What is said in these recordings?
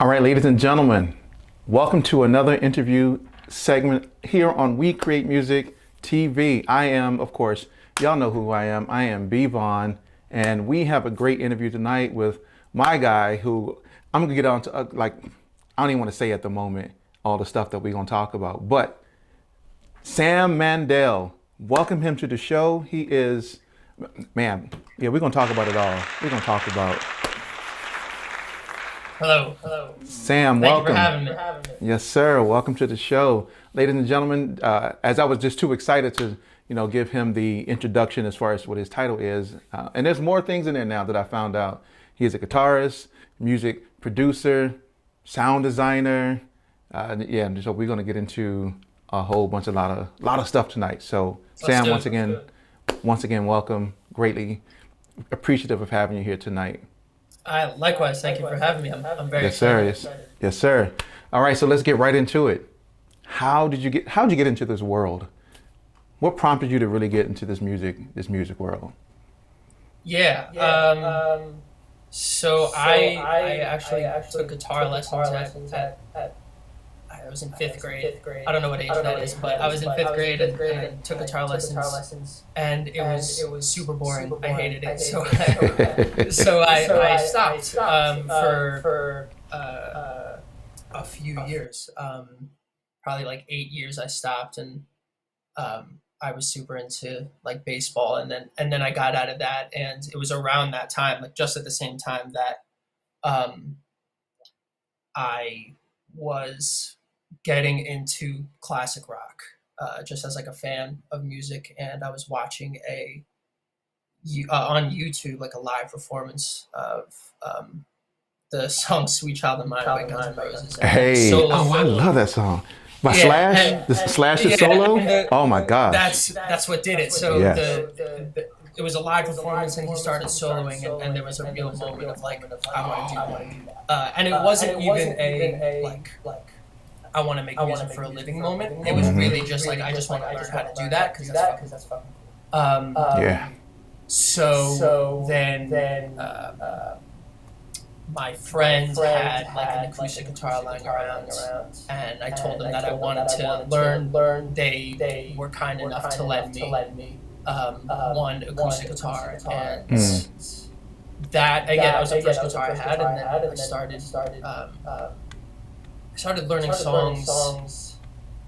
All right, ladies and gentlemen, welcome to another interview segment here on We Create Music TV. I am, of course, y'all know who I am. I am B. Vaughn, and we have a great interview tonight with my guy who I'm gonna get on to, I don't even want to say at the moment all the stuff that we're gonna talk about, but Sam Mandell, welcome him to the show. He is, man, yeah, we're gonna talk about it all. We're gonna talk about Hello. Sam, Thank welcome. you for having me. Yes, sir. Welcome to the show. Ladies and gentlemen, as I was just too excited to, give him the introduction as far as what his title is. And there's more things in there now that I found out. He is a guitarist, music producer, sound designer. So we're going to get into a whole bunch, a lot of stuff tonight. So Sam, once again, welcome. Greatly appreciative of having you here tonight. Likewise, thank you for having me. I'm very excited. Yes, sir. All right, so let's get right into it. How'd you get into this world? What prompted you to really get into this music world? So I actually took guitar lessons at I was in fifth grade. I don't know what age that is, but I was in fifth grade and I took guitar lessons, and it was super boring. I hated it, so I stopped for a few years, probably like 8 years. I stopped, and I was super into like baseball, and then I got out of that, and it was around that time, like just at the same time that I was getting into classic rock, just as like a fan of music, and I was watching on YouTube like a live performance of the song "Sweet Child of Mine" by Guns N' Roses. Hey, I love that song. By Slash, the Slash's solo. Oh my God, that's what did it. So it was a live performance, and he started soloing, and there was a real moment of like, I want to do that. And it wasn't even a like I want to make music for a living moment. It was really just like, I just want to learn how to do that because that's fucking cool. So then my friend had like an acoustic guitar lying around, and I told them that I wanted to learn. They were kind enough to let me one acoustic guitar, and that was the first guitar I had, and then I started learning songs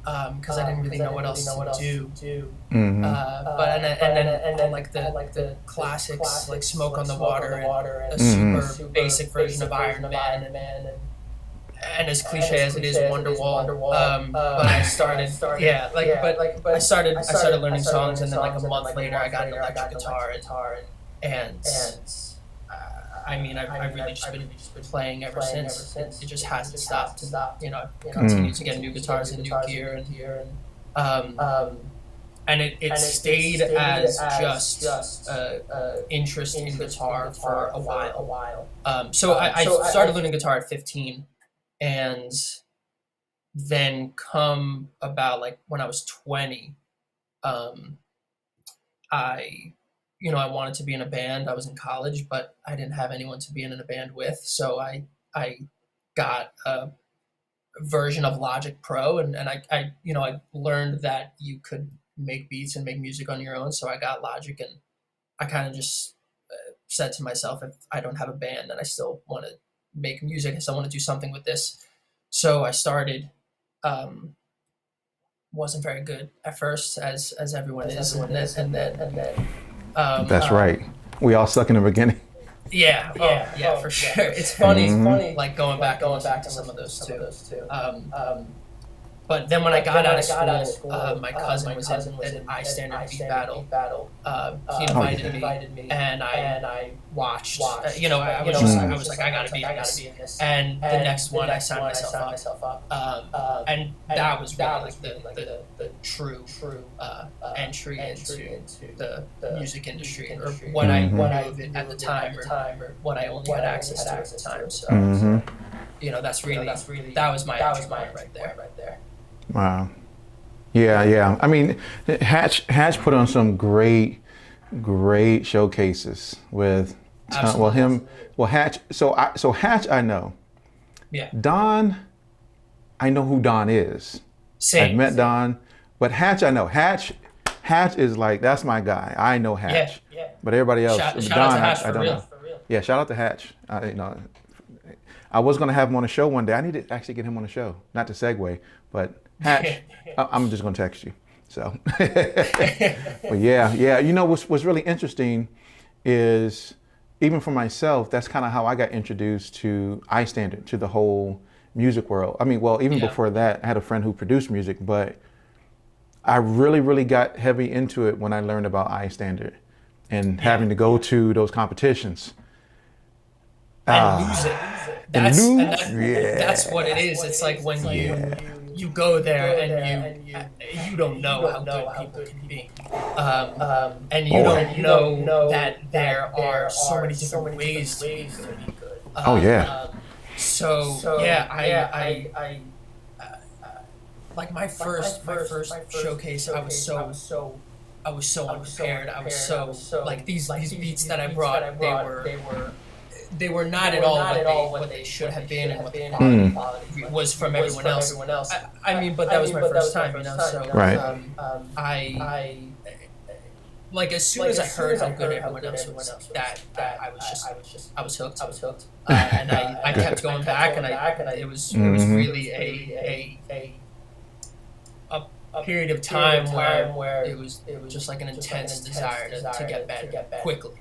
because I didn't really know what else to do. But and then like the classics, like "Smoke on the Water" and a super basic version of Iron Man, and as cliche as it is, Wonderwall. But I started learning songs, and then like a month later I got an electric guitar, and I mean, I've really just been playing ever since. It just hasn't stopped. I've continued to get new guitars and new gear, and it stayed as just interest in guitar for a while. So I started learning guitar at 15, and then come about like when I was 20, I wanted to be in a band. I was in college, but I didn't have anyone to be in a band with. So I got a version of Logic Pro, and I learned that you could make beats and make music on your own. So I got Logic, and I kind of just said to myself, if I don't have a band and I still want to make music, I still want to do something with this. So I started. Wasn't very good at first, as everyone is, and then. That's right. We all suck in the beginning. Yeah, for sure. It's funny, like going back to some of those too. But then when I got out of school, my cousin was in an iStandard beat battle. He invited me, and I watched. I was like, I gotta be in this. And the next one, I signed myself up. And that was really like the true entry into the music industry, or what I knew of it at the time, or what I only had access to at the time. So, that was my entry point right there. Wow. Yeah. I mean, Hatch put on some great showcases with Hatch. So Hatch I know, Yeah. Don, I know who Don is. Same. I've met Don, but Hatch, I know. Hatch is like, that's my guy. I know Hatch. Yeah. But everybody else, Shout Don, out to Hatch I don't know. for real. Yeah, shout out to Hatch. I was going to have him on the show one day. I need to actually get him on the show. Not to segue, but Hatch, I'm just going to text you. So, but yeah. You know, what's really interesting is, even for myself, that's kind of how I got introduced to iStandard, to the whole music world. I mean, well, even before that, I had a friend who produced music, but I really got heavy into it when I learned about iStandard and having to go to those competitions. And lose it. That's what it is. It's like when you go there and you don't know how good people can be, and you don't know that there are so many different ways to be good. So I like my first showcase. I was so unprepared. I was so like these beats that I brought. They were not at all what they should have been, and what the quality was from everyone else. I mean, but that was my first time, you know. So I like as soon as I heard how good everyone else was, that I was hooked. And I kept going back, and it was really a period of time where it was just like an intense desire to get better quickly.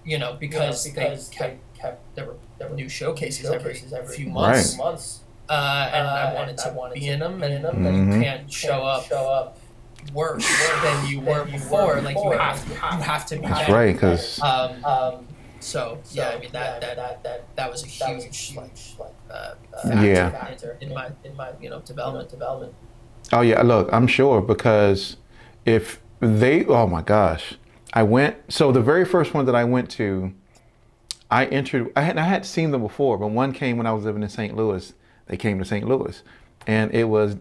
You know, because they kept there were new showcases every few months, and I wanted to be in them, and you can't show up worse than you were before. Like you have to be better. That's right, because so yeah, I mean that was a huge factor in my development. Oh yeah, look, I'm sure, because if they, oh my gosh. So the very first one that I went to, I had seen them before, but one came when I was living in St. Louis. They came to St. Louis, and it was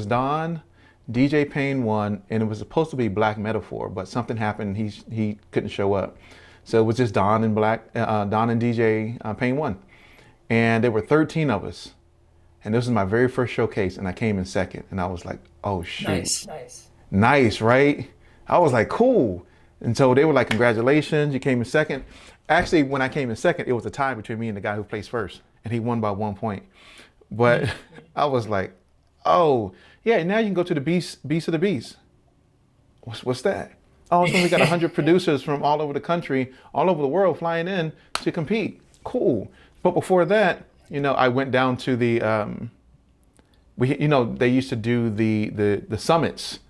Don, DJ Payne One, and it was supposed to be Black Metaphor, but something happened. He couldn't show up, so it was just Don and DJ Payne One, and there were 13 of us, and this was my very first showcase, and I came in second, and I was like, oh shoot, nice, right? I was like, cool. And so they were like, congratulations, you came in second. Actually, when I came in second, it was a tie between me and the guy who placed first, and he won by 1 point. But I was like, oh, yeah, now you can go to the Beast of the Beast. What's that? Oh, so we got 100 producers from all over the country, all over the world flying in to compete. Cool. But before that, you know, I went down to the, they used to do the summits,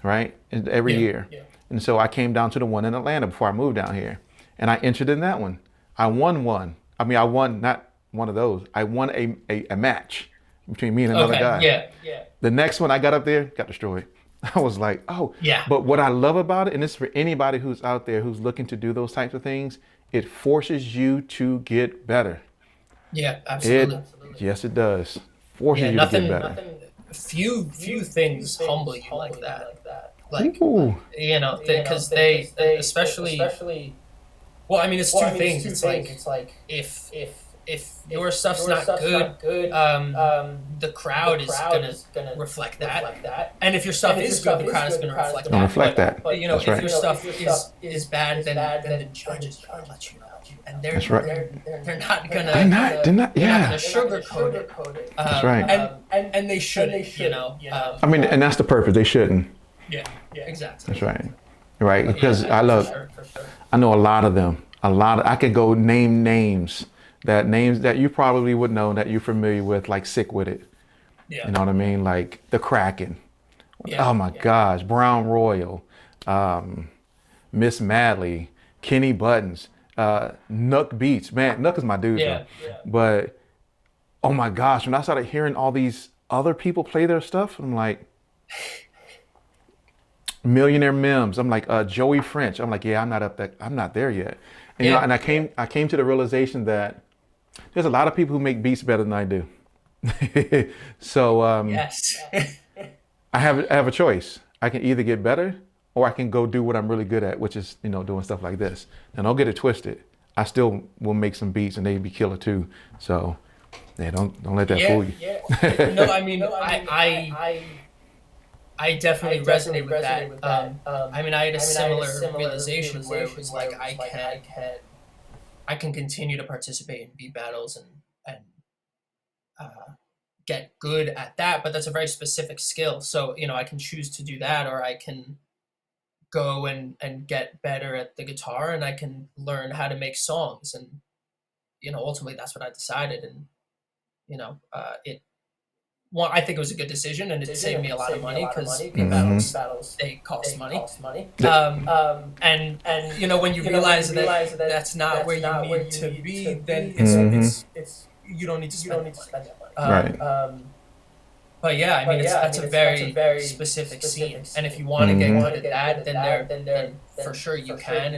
right? Every year. Yeah. And so I came down to the one in Atlanta before I moved down here, and I entered in that one. I won one. I mean, I won not one of those. I won a match between me and another guy. Yeah. The next one I got up there, got destroyed. I was like, oh. Yeah. But what I love about it, and this is for anybody who's out there who's looking to do those types of things, it forces you to get better. Yeah, absolutely. Yes, it does. Forces you to get better. Few things humble you like that. Like, ooh. You know, because they especially. Well, I mean, it's two things. It's like if your stuff's not good, the crowd is gonna reflect that. And if your stuff is good, the crowd is gonna reflect that. But you know, if your stuff is bad, then the judges are gonna let you know. And they're not gonna sugarcoat it. That's right. And they shouldn't. You know. I mean, and that's the purpose. They shouldn't. Yeah, exactly. That's right. Right, because I know a lot of them. I could go name names that you probably would know, that you're familiar with, like Sick With It. Yeah. You know what I mean? Like the Kraken. Yeah. Oh my gosh, Brown Royal, Miss Madley, Kenny Buttons, Nook Beats. Man, Nook is my dude. Yeah. But oh my gosh, when I started hearing all these other people play their stuff, I'm like, Millionaire Mims. I'm like, Joey French. I'm like, yeah, I'm not there yet. And you know, and I came to the realization that there's a lot of people who make beats better than I do. So yes. I have a choice. I can either get better, or I can go do what I'm really good at, which is, you know, doing stuff like this. And don't get it twisted. I still will make some beats and they'd be killer too. So yeah, don't let that fool you. Yeah. No, I mean, I definitely resonate with that. I mean, I had a similar realization where it was like I can continue to participate in beat battles and get good at that, but that's a very specific skill. So, you know, I can choose to do that, or I can go and get better at the guitar, and I can learn how to make songs. And, you know, ultimately that's what I decided. And, you know, I think it was a good decision, and it saved me a lot of money because beat battles, they cost money. And you know, when you realize that that's not where you need to be, then it's you don't need to spend that money. Right. But yeah, I mean, that's a very specific scene, and if you want to get good at that, then for sure you can,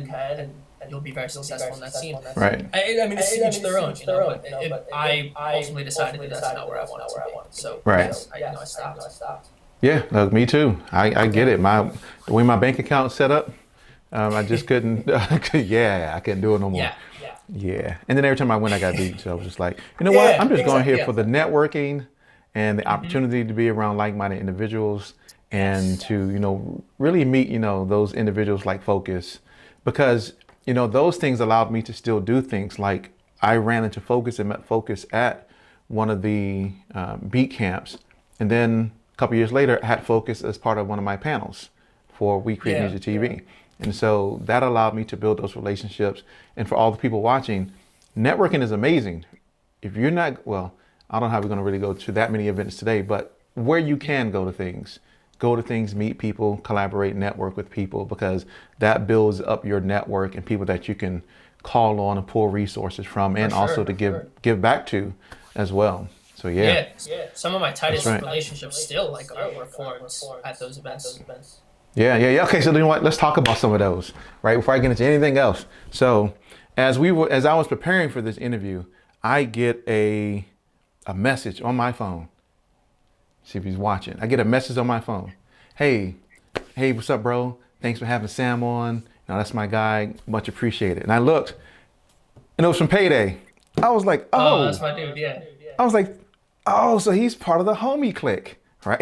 and you'll be very successful in that scene. Right. I mean, it's each their own, you know. But I ultimately decided that that's not where I wanted to be. So right. I stopped. Yeah, look, me too. I get it. The way my bank account's set up, I just couldn't. I couldn't do it no more. Yeah. And then every time I went, I got beat. So I was just like, you know what? I'm just going here for the networking and the opportunity to be around like-minded individuals and to, you know, really meet, you know, those individuals like Focus, because, you know, those things allowed me to still do things. Like I ran into Focus and met Focus at one of the beat camps. And then a couple years later, I had Focus as part of one of my panels for We Create Music TV. And so that allowed me to build those relationships. And for all the people watching, networking is amazing. If you're not, well, I don't know how we're going to really go to that many events today, but where you can go to things, meet people, collaborate, network with people, because that builds up your network and people that you can call on and pull resources from, and also to give back to as well. So yeah. Some of my tightest relationships still were formed at those events. Yeah. Okay, so you know what? Let's talk about some of those, right? Before I get into anything else. So as I was preparing for this interview, I get a message on my phone. See if he's watching. I get a message on my phone. Hey, what's up, bro? Thanks for having Sam on. You know, that's my guy. Much appreciated. And I looked, and it was from Payday. I was like, oh, that's my dude. Yeah. I was like, oh, so he's part of the homie clique, right?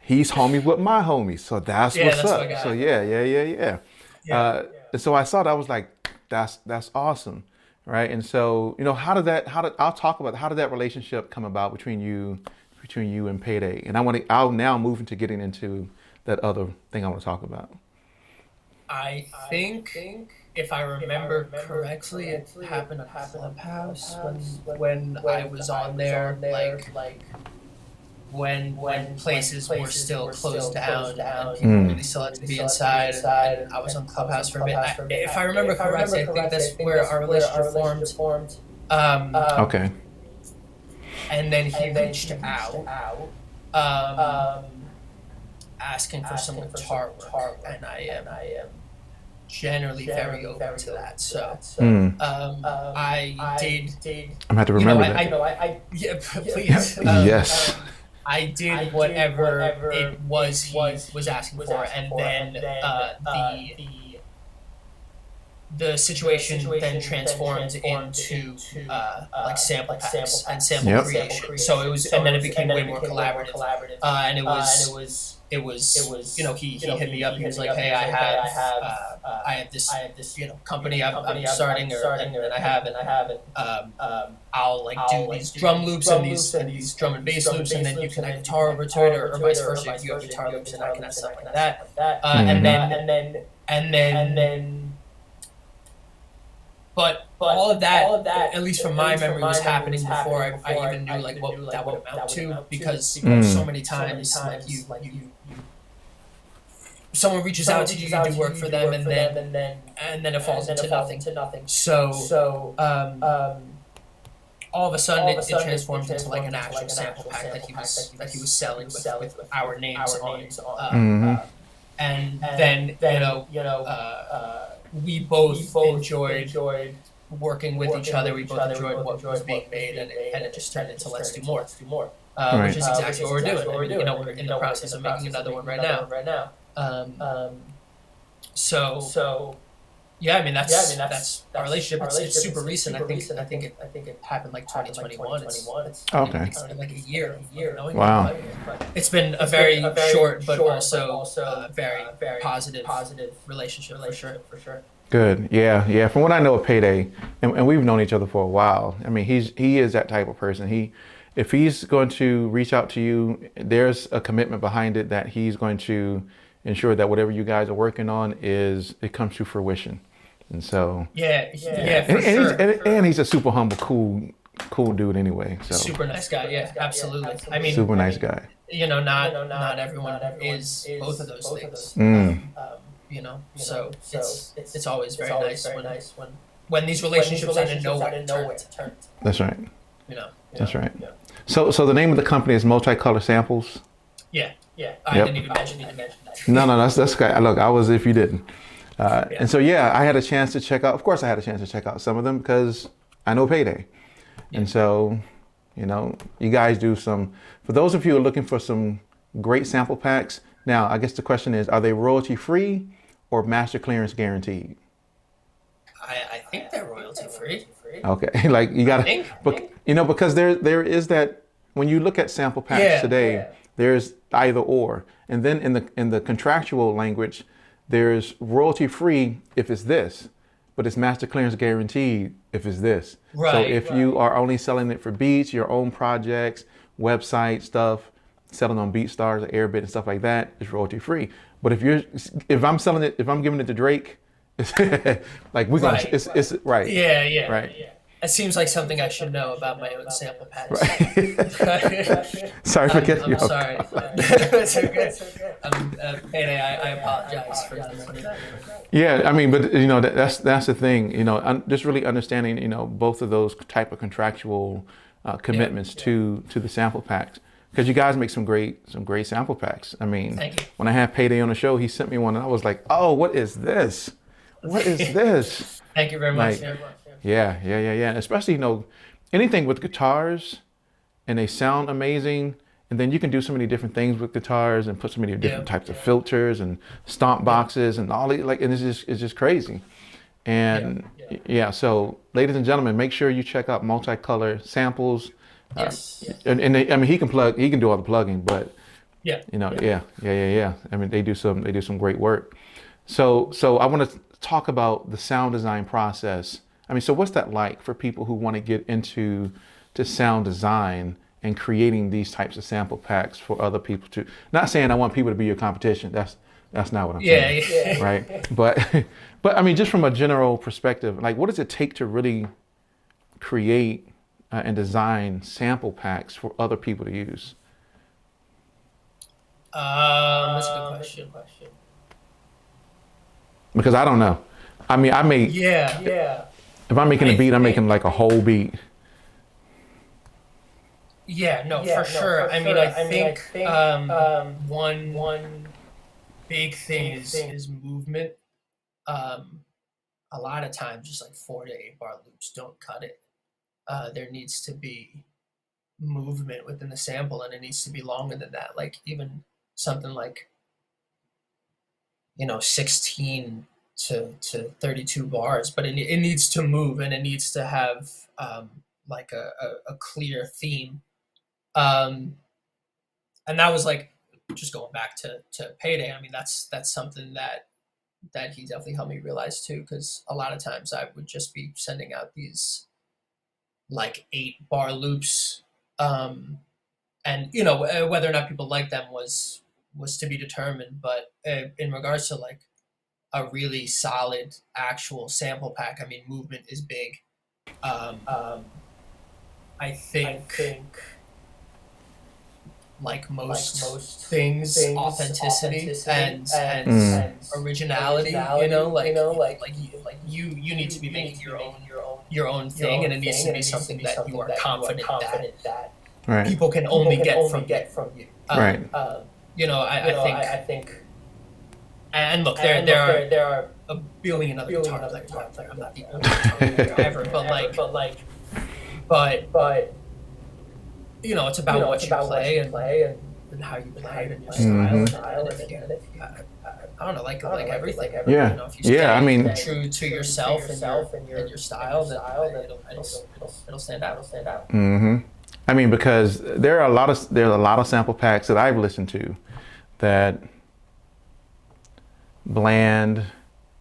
He's homies with my homies, so that's what's up. So yeah. And so I saw that, I was like, that's awesome, right? And so, you know, how did that relationship come about between you and Payday? And I'll now move into getting into that other thing I want to talk about. I think if I remember correctly, it happened at Clubhouse when I was on there, like when places were still closed down and people really still had to be inside, and I was on Clubhouse for a bit. If I remember correctly, I think that's where our relationship formed. Okay. And then he reached out, asking for some guitar work, and I am generally very open to that. So I did. I'm gonna have to remember that. Yeah, please. Yes. I did whatever it was he was asking for, and then the situation then transformed into like sample packs and sample creation. So it was, and then it became way more collaborative. And it was you know, he hit me up. He was like, hey, I have this you know, company I'm starting, and I have it. I'll like do these drum loops and these drum and bass loops, and then you can add guitar over to it, or vice versa. If you have guitar loops, and I can add stuff like that. And then. But all of that, at least from my memory, was happening before I even knew like what that would amount to, because so many times like you someone reaches out to you, you do work for them, and then it falls into nothing. So all of a sudden it transformed into like an actual sample pack that he was selling with our names on. And then you know. We both enjoyed working with each other. We both enjoyed what was being made, and it just turned into let's do more. Which is exactly what we're doing. And, you know, we're in the process of making another one right now. So Yeah, I mean that's our relationship. It's super recent. I think it happened like 2021. It's Okay. It's been like a year. Of knowing Wow. him, but it's been a very short, but also very positive relationship for sure. Good. Yeah. From what I know of Payday, and we've known each other for a while. I mean, he is that type of person. If he's going to reach out to you, there's a commitment behind it that he's going to ensure that whatever you guys are working on it comes to fruition. And so For and, sure. and he's a super humble, cool dude anyway. So Super nice guy. Yeah, absolutely. I mean, super nice guy. Not everyone is both of those things. So it's always very nice when these relationships I didn't know what to turn. That's right. That's right. Yeah. So the name of the company is Multicolor Samples. Yeah. I didn't even mention that. No, that's great. Look, I was if you didn't. And so I had a chance to check out. Of course, I had a chance to check out some of them because I know Payday. Yeah. And so, you guys do some. For those of you who are looking for some great sample packs, now I guess the question is: are they royalty free or master clearance guaranteed? I think they're royalty free. Okay, like you got to, because there is that when you look at sample packs today, there's either or, and then in the contractual language, there's royalty free if it's this, but it's master clearance guaranteed if it's this. Right, so if you are only selling it for beats, your own projects, website stuff, selling on BeatStars or Airbit and stuff like that, it's royalty free. But if I'm selling it, if I'm giving it to Drake, it's like we're gonna, it's right. Yeah. Right. Yeah. It seems like something I should know about my own sample packs. Right. Sorry for getting you. I'm sorry. It's okay. Payday, I apologize for that. Yeah, I mean, but that's the thing. Just really understanding both of those type of contractual commitments to the sample packs, because you guys make some great sample packs. I mean, when I had Payday on the show, he sent me one, and I was like, oh, what is this? What is this? Thank you very much. Yeah. Especially, anything with guitars and they sound amazing. And then you can do so many different things with guitars and put so many different types of filters and stomp boxes and all and it's just crazy. And so ladies and gentlemen, make sure you check out Multicolor Samples. And he can do all the plugging, but I mean, they do some great work. So I want to talk about the sound design process. I mean, so what's that like for people who want to get into sound design and creating these types of sample packs for other people to? Not saying I want people to be your competition. That's not what I'm saying. Right? But I mean, just from a general perspective, like, what does it take to really create and design sample packs for other people to use? That's a good question. Because I don't know. I mean, I make if I'm making a beat, I'm making like a whole beat. Yeah, for sure. I mean, I think one big thing is movement. A lot of times, just like 4 to 8 bar loops don't cut it. There needs to be movement within the sample, and it needs to be longer than that. Like even something like 16 to 32 bars, but it needs to move, and it needs to have like a clear theme. And that was like, just going back to Payday. I mean, that's something that he definitely helped me realize too, because a lot of times I would just be sending out these like 8 bar loops, and whether or not people like them was to be determined. But in regards to like a really solid actual sample pack, I mean, movement is big. I think like most things, authenticity and originality. You need to be making your own thing, and it needs to be something that you are confident that people can only get from you. Right. I think. And look, there are a billion other guitar players out there. I'm not the only guitar player ever, but it's about what you play and how you play it and your style. And if I don't know, like everything. Yeah. You know, if you Yeah, I stay mean, true to yourself and your style, then it'll stand out. hmm I mean, because there are a lot of sample packs that I've listened to that bland.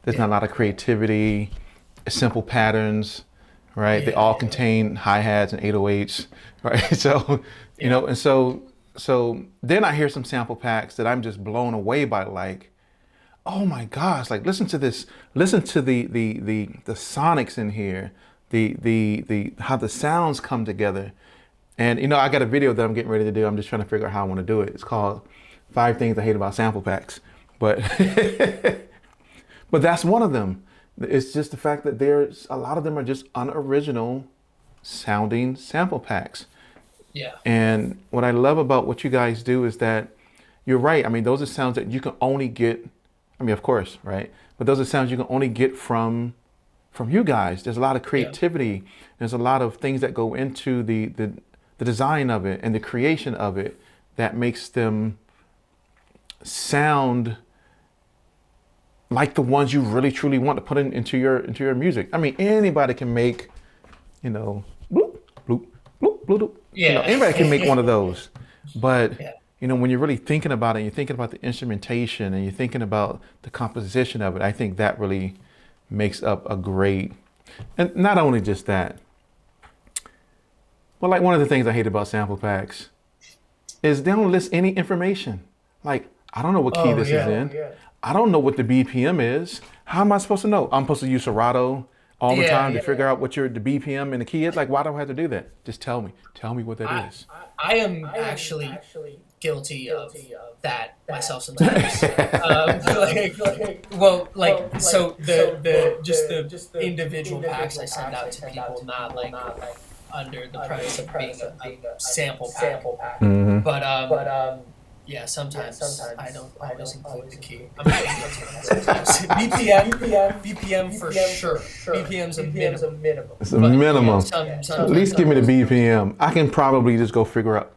There's not a lot of creativity, simple patterns, right? They all contain hi-hats and 808s, right? So, you know, and so then I hear some sample packs that I'm just blown away by, like, oh my gosh, like listen to this, listen to the sonics in here, the how the sounds come together. And you know, I got a video that I'm getting ready to do. I'm just trying to figure out how I want to do it. It's called 5 Things I Hate About Sample Packs. But but that's one of them. It's just the fact that there's a lot of them are just unoriginal sounding sample packs. Yeah. And what I love about what you guys do is that you're right. I mean, those are sounds that you can only get, I mean, of course, right? But those are sounds you can only get from you guys. There's a lot of creativity. There's a lot of things that go into the design of it and the creation of it that makes them sound like the ones you really truly want to put into your music. I mean, anybody can make, you know, bloop, bloop, bloop, bloop, bloop. Yeah. You know, anybody can make one of those. But you know, when you're really thinking about it, you're thinking about the instrumentation and you're thinking about the composition of it, I think that really makes up a great, and not only just that, but like one of the things I hate about sample packs is they don't list any information. Like, I don't know what key this is in. I don't know what the BPM is. How am I supposed to know? I'm supposed to use Serato all the time to figure out what the BPM and the key is. Like, why do I have to do that? Just tell me. Tell me what that is. I am actually guilty of that myself sometimes. So the individual packs I send out to people, not like under the premise of being a sample pack. Mm-hmm. But yeah, sometimes I don't always include the key. I'm sometimes. BPM for sure. BPM's a minimum. It's a minimum. At least give me the BPM. I can probably just go figure out,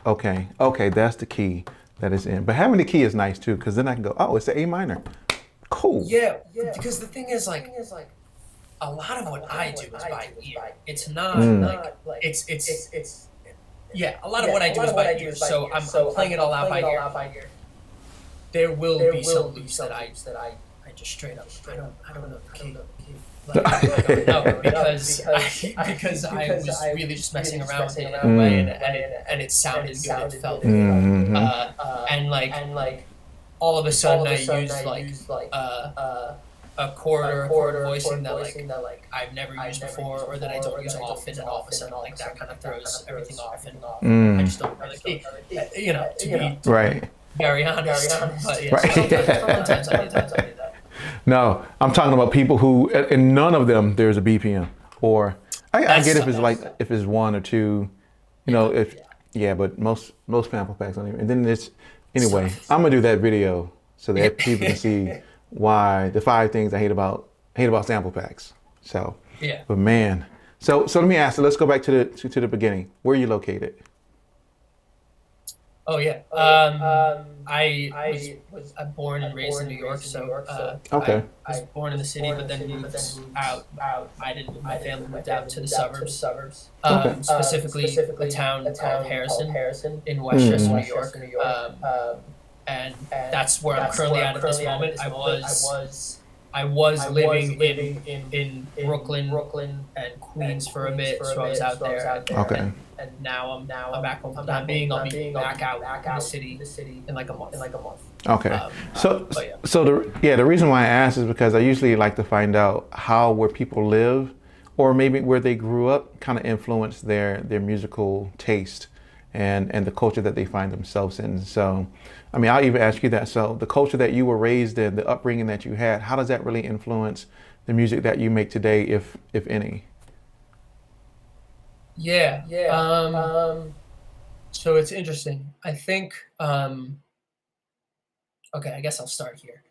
okay, that's the key that is in. But having the key is nice too, because then I can go, oh, it's the A minor. Cool. Yeah, because the thing is, like, a lot of what I do is by ear. It's not it's a lot of what I do is by ear. So I'm playing it all out by ear. There will be some loops that I just straight up I don't know the key. No, because I was really just messing around with it in a way, and it sounded good. It felt good. And like all of a sudden I used a chord or a chord voicing that like I've never used before, or that I don't use often, and all of a sudden like that kind of throws everything off, and I just don't really, you know, to be very honest. But yeah, sometimes I do that. No, I'm talking about people who, in none of them there's a BPM, or I get if it's like if it's 1 or 2, you know, but most sample packs don't even. And then it's anyway. I'm gonna do that video so that people can see why the 5 things I hate about sample packs. So but man, so let me ask. So let's go back to the beginning. Where are you located? Oh yeah. I was born and raised in New York, so okay. I was born in the city, but then moved out. I didn't. My family moved out to the suburbs. Specifically a town called Harrison in Westchester, New York. And that's where I'm currently at this moment. I was living in Brooklyn and Queens for a bit, so I was out there. And now I'm back home. I'll be back out in the city in like a month. Okay. So the reason why I asked is because I usually like to find out how where people live, or maybe where they grew up, kind of influence their musical taste and the culture that they find themselves in. So, I mean, I'll even ask you that. So the culture that you were raised in, the upbringing that you had, how does that really influence the music that you make today, if any? So it's interesting. I think, okay, I guess I'll start here.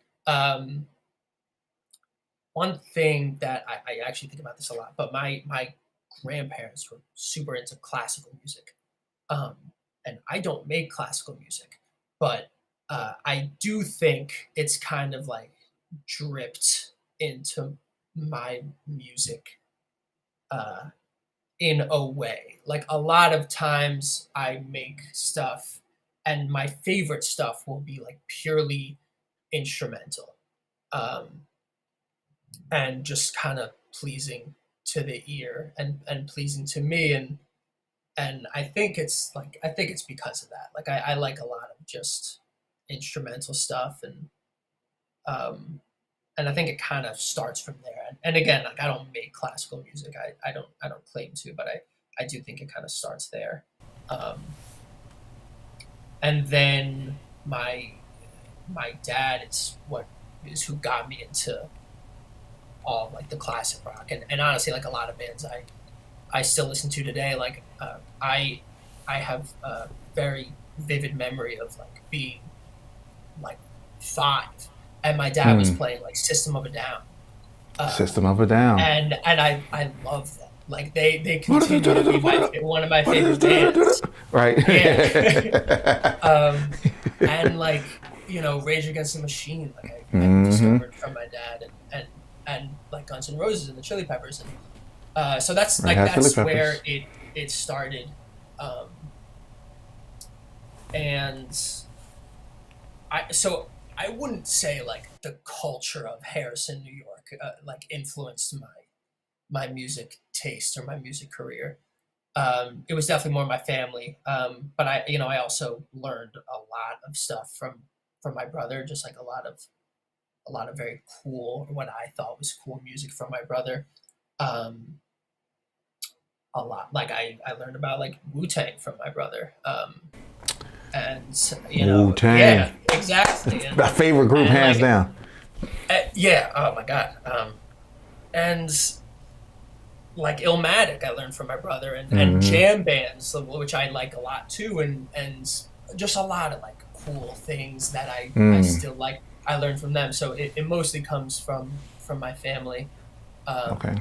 One thing that I actually think about this a lot, but my grandparents were super into classical music. And I don't make classical music, but I do think it's kind of like dripped into my music in a way. Like a lot of times I make stuff and my favorite stuff will be like purely instrumental, and just kind of pleasing to the ear and pleasing to me. And I think it's because of that. Like I like a lot of just instrumental stuff, and I think it kind of starts from there. And again, like I don't make classical music. I don't claim to, but I do think it kind of starts there. And then my dad is who got me into all like the classic rock, and honestly, like a lot of bands I still listen to today. Like I have a very vivid memory of like being like 5, and my dad was playing like System of a Down. System of a Down. And I love them. Like they continue to be one of my favorite bands. Right. Yeah. And like, Rage Against the Machine, like I discovered from my dad, and like Guns N' Roses and the Chili Peppers, and so that's like that's where it started. And I wouldn't say like the culture of Harrison, New York, like influenced my music taste or my music career. It was definitely more my family. But I also learned a lot of stuff from my brother, just like a lot of very cool, or what I thought was cool music from my brother. A lot, like I learned about like Wu-Tang from my brother. And Wu-Tang. Yeah, exactly. My favorite group, hands down. Yeah. Oh my God. And like Illmatic, I learned from my brother, and jam bands, which I like a lot too, and just a lot of like cool things that I still like. I learned from them, so it mostly comes from my family. Okay.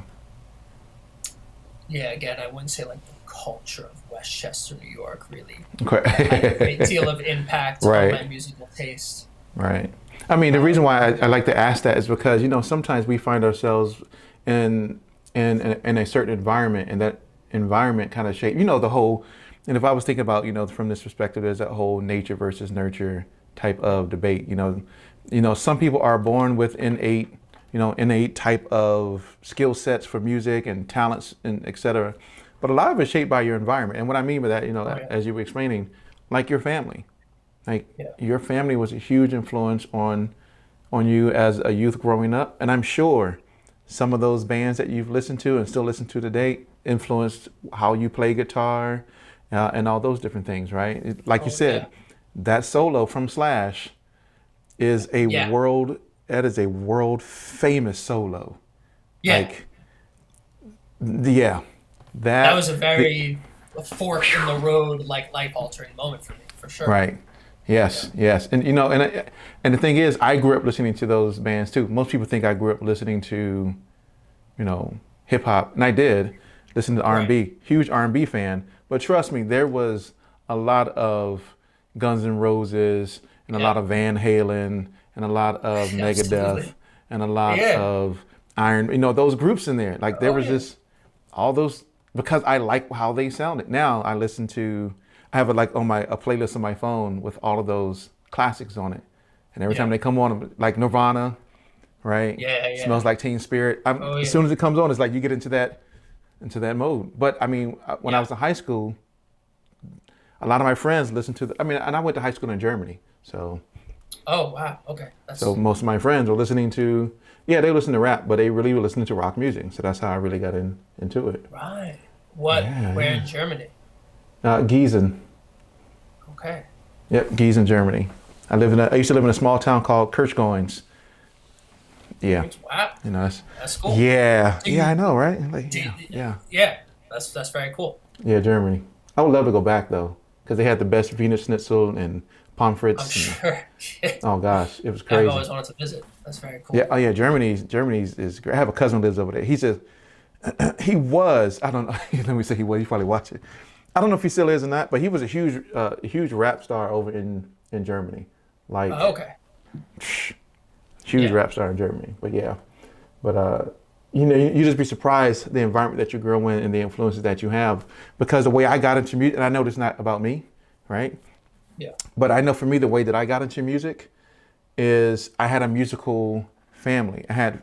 Yeah, again, I wouldn't say like the culture of Westchester, New York, really. Okay. Had a great deal of impact on my musical taste. Right. I mean, the reason why I like to ask that is because sometimes we find ourselves in a certain environment, and that environment kind of shape the whole. And if I was thinking about from this perspective, there's that whole nature versus nurture type of debate. Some people are born with innate type of skill sets for music and talents and etc. But a lot of it's shaped by your environment. And what I mean by that, as you were explaining, like your family, your family was a huge influence on you as a youth growing up. And I'm sure some of those bands that you've listened to and still listen to today influenced how you play guitar and all those different things, right? Like you said, that solo from Slash is a world famous solo. Yeah. That was a very fork in the road, like life altering moment for me, for sure. Right. Yes. And and the thing is, I grew up listening to those bands too. Most people think I grew up listening to, hip hop, and I did listen to R&B. Huge R&B fan. But trust me, there was a lot of Guns N' Roses and a lot of Van Halen and a lot of Megadeth and a lot of Iron. Those groups in there. Like there was just all those, because I like how they sounded. Now I listen to. I have a playlist on my phone with all of those classics on it, and every time they come on, like Nirvana, right? Yeah. Smells Like Teen Spirit. As soon as it comes on, it's like you get into that mode. But I mean, when I was in high school, a lot of my friends listened to and I went to high school in Germany, so. Oh wow! Okay. So most of my friends were listening to, they listen to rap, but they really were listening to rock music. So that's how I really got into it. Right. What? Where in Germany? Gießen. Okay. Yep, Gießen, Germany. I used to live in a small town called Kirchgoins. Yeah. Wow. That's cool. Yeah. I know, right? Yeah. That's very cool. Yeah, Germany. I would love to go back though, because they had the best Wiener Schnitzel and pommes frites. I'm sure. Oh gosh, it was crazy. I've always wanted to visit. That's very cool. Yeah. Oh yeah, Germany's is great. I have a cousin who lives over there. He was. I don't know. Let me say he was. You probably watch it. I don't know if he still is or not, but he was a huge rap star over in Germany. like Okay. huge Yeah. rap star in Germany. But yeah, but you know, you just be surprised the environment that you grow in and the influences that you have. Because the way I got into music, and I know it's not about me, right? Yeah. But I know for me, the way that I got into music is I had a musical family. I had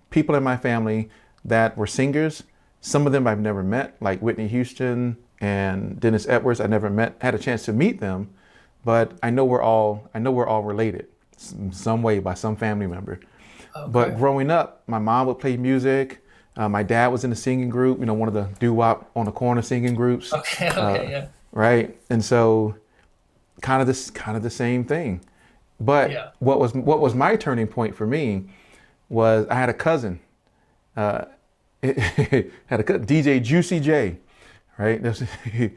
people in my family that were singers. Some of them I've never met, like Whitney Houston and Dennis Edwards. I never had a chance to meet them, but I know we're all related some way by some family member. Okay. But growing up, my mom would play music. My dad was in a singing group, you know, one of the doo-wop on the corner singing groups. Okay. Yeah. Right. And so kind of the same thing. But Yeah. what was my turning point for me was I had a cousin, had a cousin, DJ Juicy J, right? Had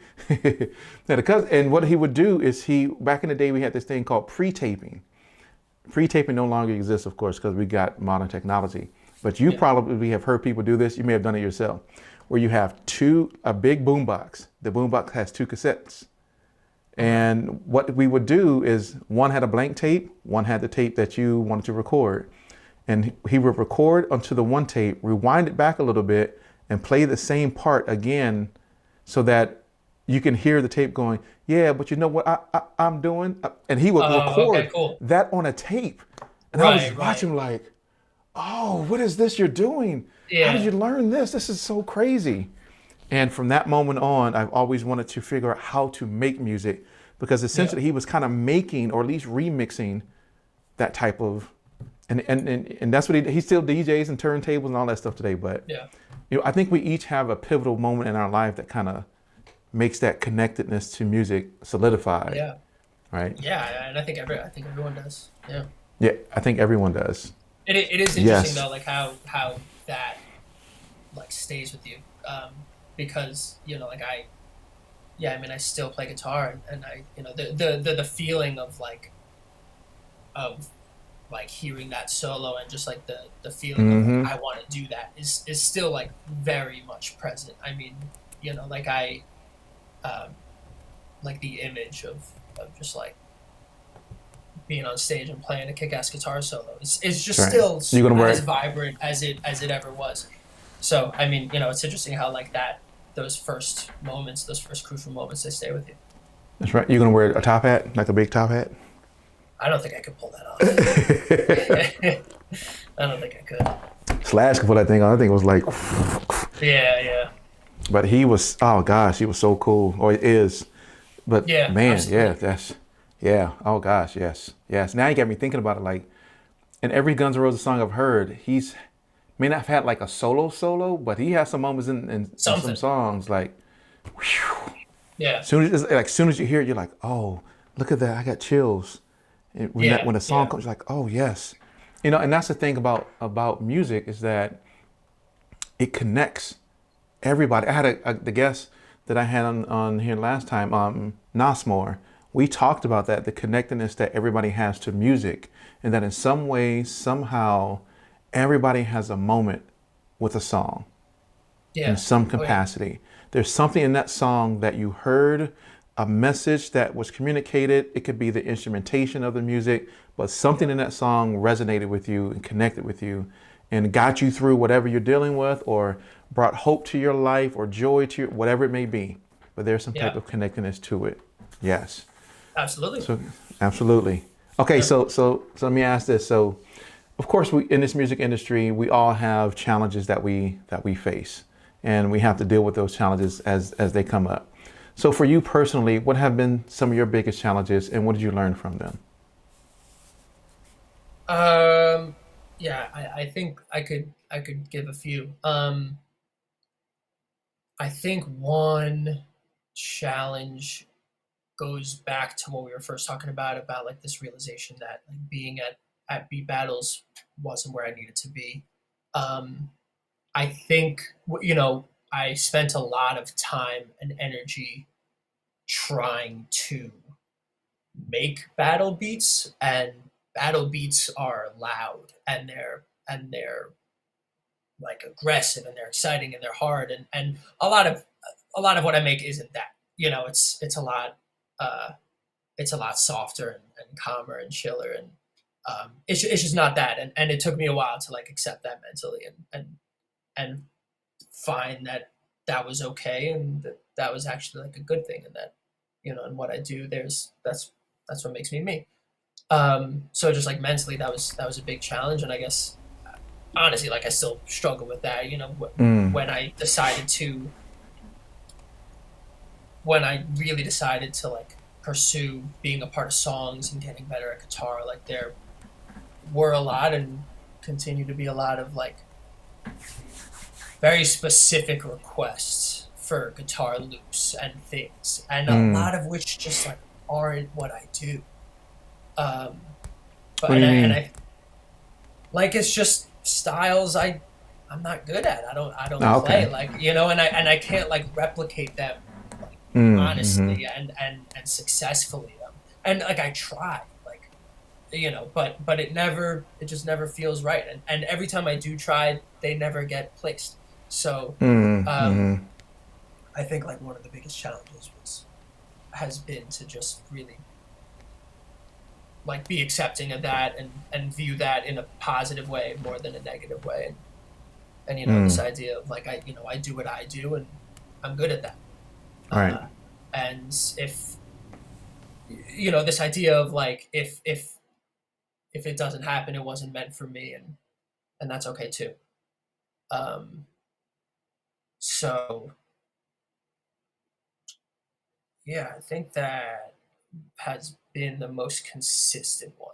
a cousin, and what he would do is back in the day we had this thing called pre-taping. Pre-taping no longer exists, of course, because we got modern technology. But you probably have heard people do this. You may have done it yourself, where you have a big boombox. The boombox has two cassettes. And what we would do is one had a blank tape, one had the tape that you wanted to record. And he would record onto the one tape, rewind it back a little bit, and play the same part again so that you can hear the tape going, yeah, but you know what I'm doing? And he would record that on a tape. And I was watching like, oh, what is this you're doing? Yeah. How did you learn this? This is so crazy. And from that moment on, I've always wanted to figure out how to make music, because essentially he was kind of making, or at least remixing, that type of, and that's what he still DJs and turntables and all that stuff today. But you know, I think we each have a pivotal moment in our life that kind of makes that connectedness to music solidified. Yeah. Right. Yeah, and I think everyone does. Yeah. Yeah, I think everyone does. It is interesting though, like how that like stays with you, because you know, like I still play guitar, and I, you know, the feeling of hearing that solo and just like the feeling of like, I want to do that is still like very much present. I mean, you know, like like the image of just like being on stage and playing a kick-ass guitar solo is just still as vibrant as it ever was. So I mean, you know, it's interesting how like those first crucial moments, they stay with you. That's right. You're gonna wear a top hat, like a big top hat? I don't think I could pull that off. I don't think I could. Slash could pull that thing on. I think it was like. Yeah. But he was, oh gosh, he was so cool, or is. But man, absolutely. oh gosh, yes. Now you got me thinking about it. Like, in every Guns N' Roses song I've heard, he's may not have had like a solo, but he has some moments in some songs like, whew. Yeah. Soon as you hear it, you're like, oh, look at that, I got chills. And when a song comes, you're like, oh yes, you know. And that's the thing about music, is that it connects everybody. I had the guest that I had on here last time, Nottz. We talked about that, the connectedness that everybody has to music, and that in some way, somehow, everybody has a moment with a song in some capacity. There's something in that song that you heard, a message that was communicated. It could be the instrumentation of the music, but something in that song resonated with you and connected with you and got you through whatever you're dealing with, or brought hope to your life or joy to whatever it may be. But there's some type of connectedness to it. Yes. Absolutely. So, absolutely. Okay, so let me ask this. So, of course, we in this music industry, we all have challenges that we face, and we have to deal with those challenges as they come up. So, for you personally, what have been some of your biggest challenges, and what did you learn from them? I think I could give a few. I think one challenge goes back to what we were first talking about like this realization that like being at beat battles wasn't where I needed to be. I think, you know, I spent a lot of time and energy trying to make battle beats, and battle beats are loud, and they're like aggressive, and they're exciting, and they're hard, and a lot of what I make isn't that. You know, it's a lot it's a lot softer and calmer and chiller, and it's just not that. And it took me a while to like accept that mentally and find that was okay, and that was actually like a good thing, and that, you know, and what I do, that's what makes me me. So just like mentally, that was a big challenge, and I guess honestly, like I still struggle with that. You know, when I really decided to like pursue being a part of songs and getting better at guitar, like there were a lot and continue to be a lot of like very specific requests for guitar loops and things, and a lot of which just like aren't what I do. But what do you mean? And I like, it's just styles I'm not good at. I don't play like, you know, and I can't like replicate them like, honestly and successfully. And like I try, like, you know, but it just never feels right. And every time I do try, they never get placed. So I think like one of the biggest challenges has been to just really like be accepting of that and view that in a positive way more than a negative way. And you know, this idea of like, I do what I do and I'm good at that. Right. And if, you know, this idea of like, if it doesn't happen, it wasn't meant for me, and that's okay too. So yeah, I think that has been the most consistent one.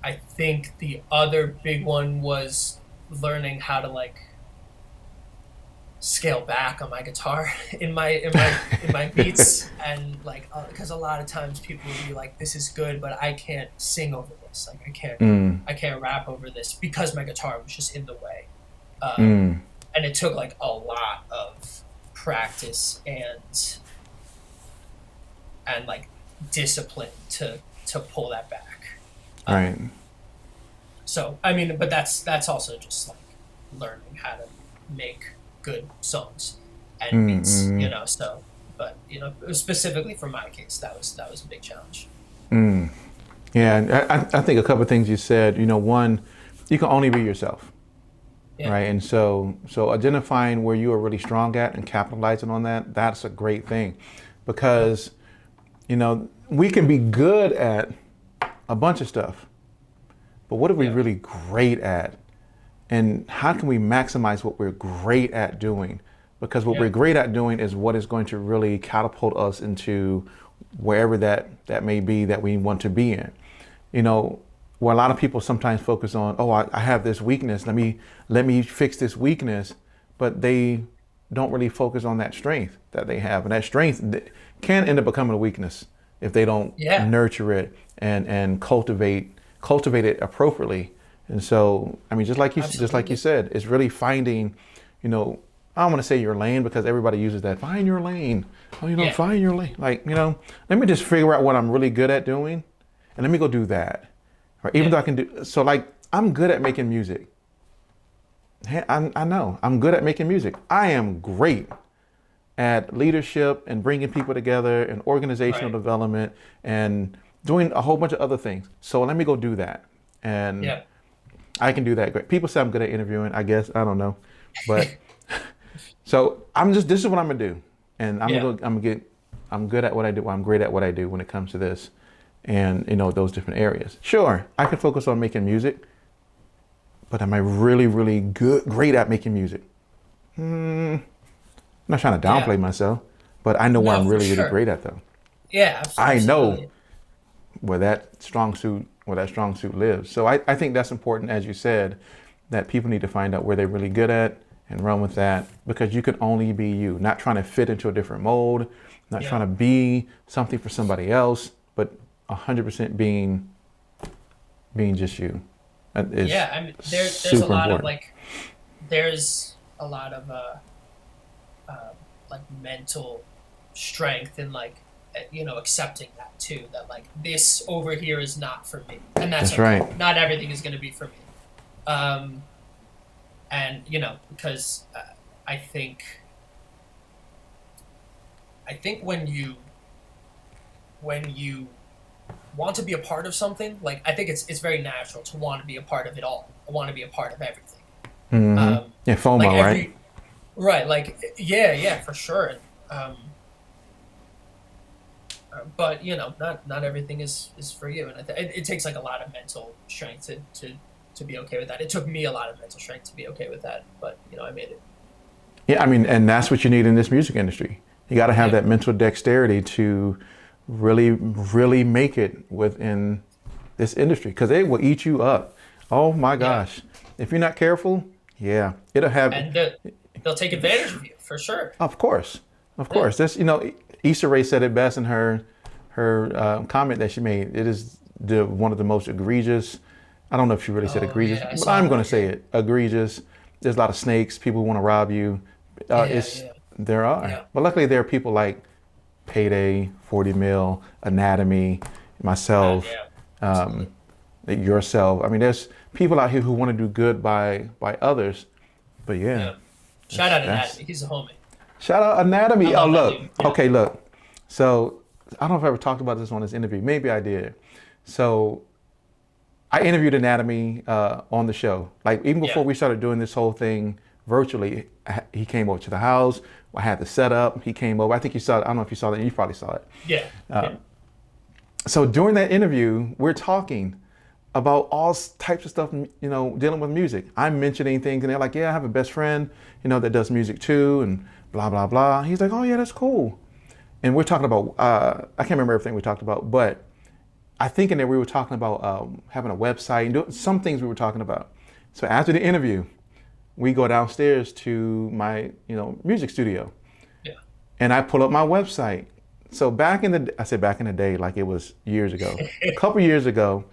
I think the other big one was learning how to like scale back on my guitar in my beats, and like because a lot of times people will be like, this is good, but I can't sing over this, like I can't rap over this because my guitar was just in the way. And it took like a lot of practice and like discipline to pull that back. Right. So I mean, but that's also just like learning how to make good songs and beats, you know. So, but you know, specifically for my case, that was a big challenge. Yeah, I think a couple of things you said. You know, one, you can only be yourself, right? And so identifying where you are really strong at and capitalizing on that, that's a great thing, because you know, we can be good at a bunch of stuff, but what are we really great at? And how can we maximize what we're great at doing? Because what we're great at doing is what is going to really catapult us into wherever that may be that we want to be in. You know, where a lot of people sometimes focus on, oh, I have this weakness, let me fix this weakness, but they don't really focus on that strength that they have. And that strength can end up becoming a weakness if they don't nurture it and cultivate it appropriately. And so, I mean, just like you said, it's really finding, you know, I don't want to say your lane, because everybody uses that, find your lane. Oh, you know, find your lane. Like, you know, let me just figure out what I'm really good at doing, and let me go do that. Or even though I can do, so like, I'm good at making music. I know, I'm good at making music. I am great at leadership and bringing people together and organizational development and doing a whole bunch of other things. So let me go do that. And I can do that great. People say I'm good at interviewing, I guess. I don't know. But so this is what I'm gonna do. And I'm good at what I do. I'm great at what I do when it comes to this. And you know, those different areas. Sure, I can focus on making music, but am I really, really great at making music? I'm not trying to downplay myself, but I know what I'm really, really great at though. Yeah, absolutely. I know where that strong suit lives. So I think that's important, as you said, that people need to find out where they're really good at and run with that, because you can only be you, not trying to fit into a different mold, not trying to be something for somebody else, but 100% being just you. That is I mean, there's a lot important. Of like, there's a lot of like mental strength and like, you know, accepting that too, that like this over here is not for me, and that's okay. Right. Not everything is going to be for me. And you know, because I think I think when you want to be a part of something, like I think it's very natural to want to be a part of it all. I want to be a part of everything. Yeah, FOMO, like right? Right, like yeah, for sure. But you know, not everything is for you, and it takes like a lot of mental strength to be okay with that. It took me a lot of mental strength to be okay with that, but you know, I made it. Yeah, I mean, and that's what you need in this music industry. You got to have that mental dexterity to really make it within this industry, because it will eat you up. Oh my gosh. If you're not careful, it'll have. And they'll take advantage of you for sure. Of course. That's, you know, Issa Rae said it best in her comment that she made. It is one of the most egregious. I don't know if she really said egregious, but I'm going to say it. Egregious. There's a lot of snakes. People want to rob you. There are. Yeah. But luckily there are people like Payday, 40 Mil, Anatomy, myself, yourself. I mean, there's people out here who want to do good by others. But shout out Anatomy. He's a homie. Shout out Anatomy. Oh, look. Okay, look. So I don't know if I ever talked about this on this interview. Maybe I did. So I interviewed Anatomy on the show. Like even before we started doing this whole thing virtually, he came over to the house. I had the setup. He came over. I think you saw it. I don't know if you saw that. You probably saw it. Yeah. So during that interview, we're talking about all types of stuff, you know, dealing with music. I'm mentioning things and they're like, yeah, I have a best friend, you know, that does music too, and blah, blah, blah. He's like, oh yeah, that's cool. And we're talking about, I can't remember everything we talked about, but I think in there we were talking about having a website and doing some things we were talking about. So after the interview, we go downstairs to my, you know, music studio. Yeah. And I pull up my website. So back in the day, like it was years ago, a couple years ago,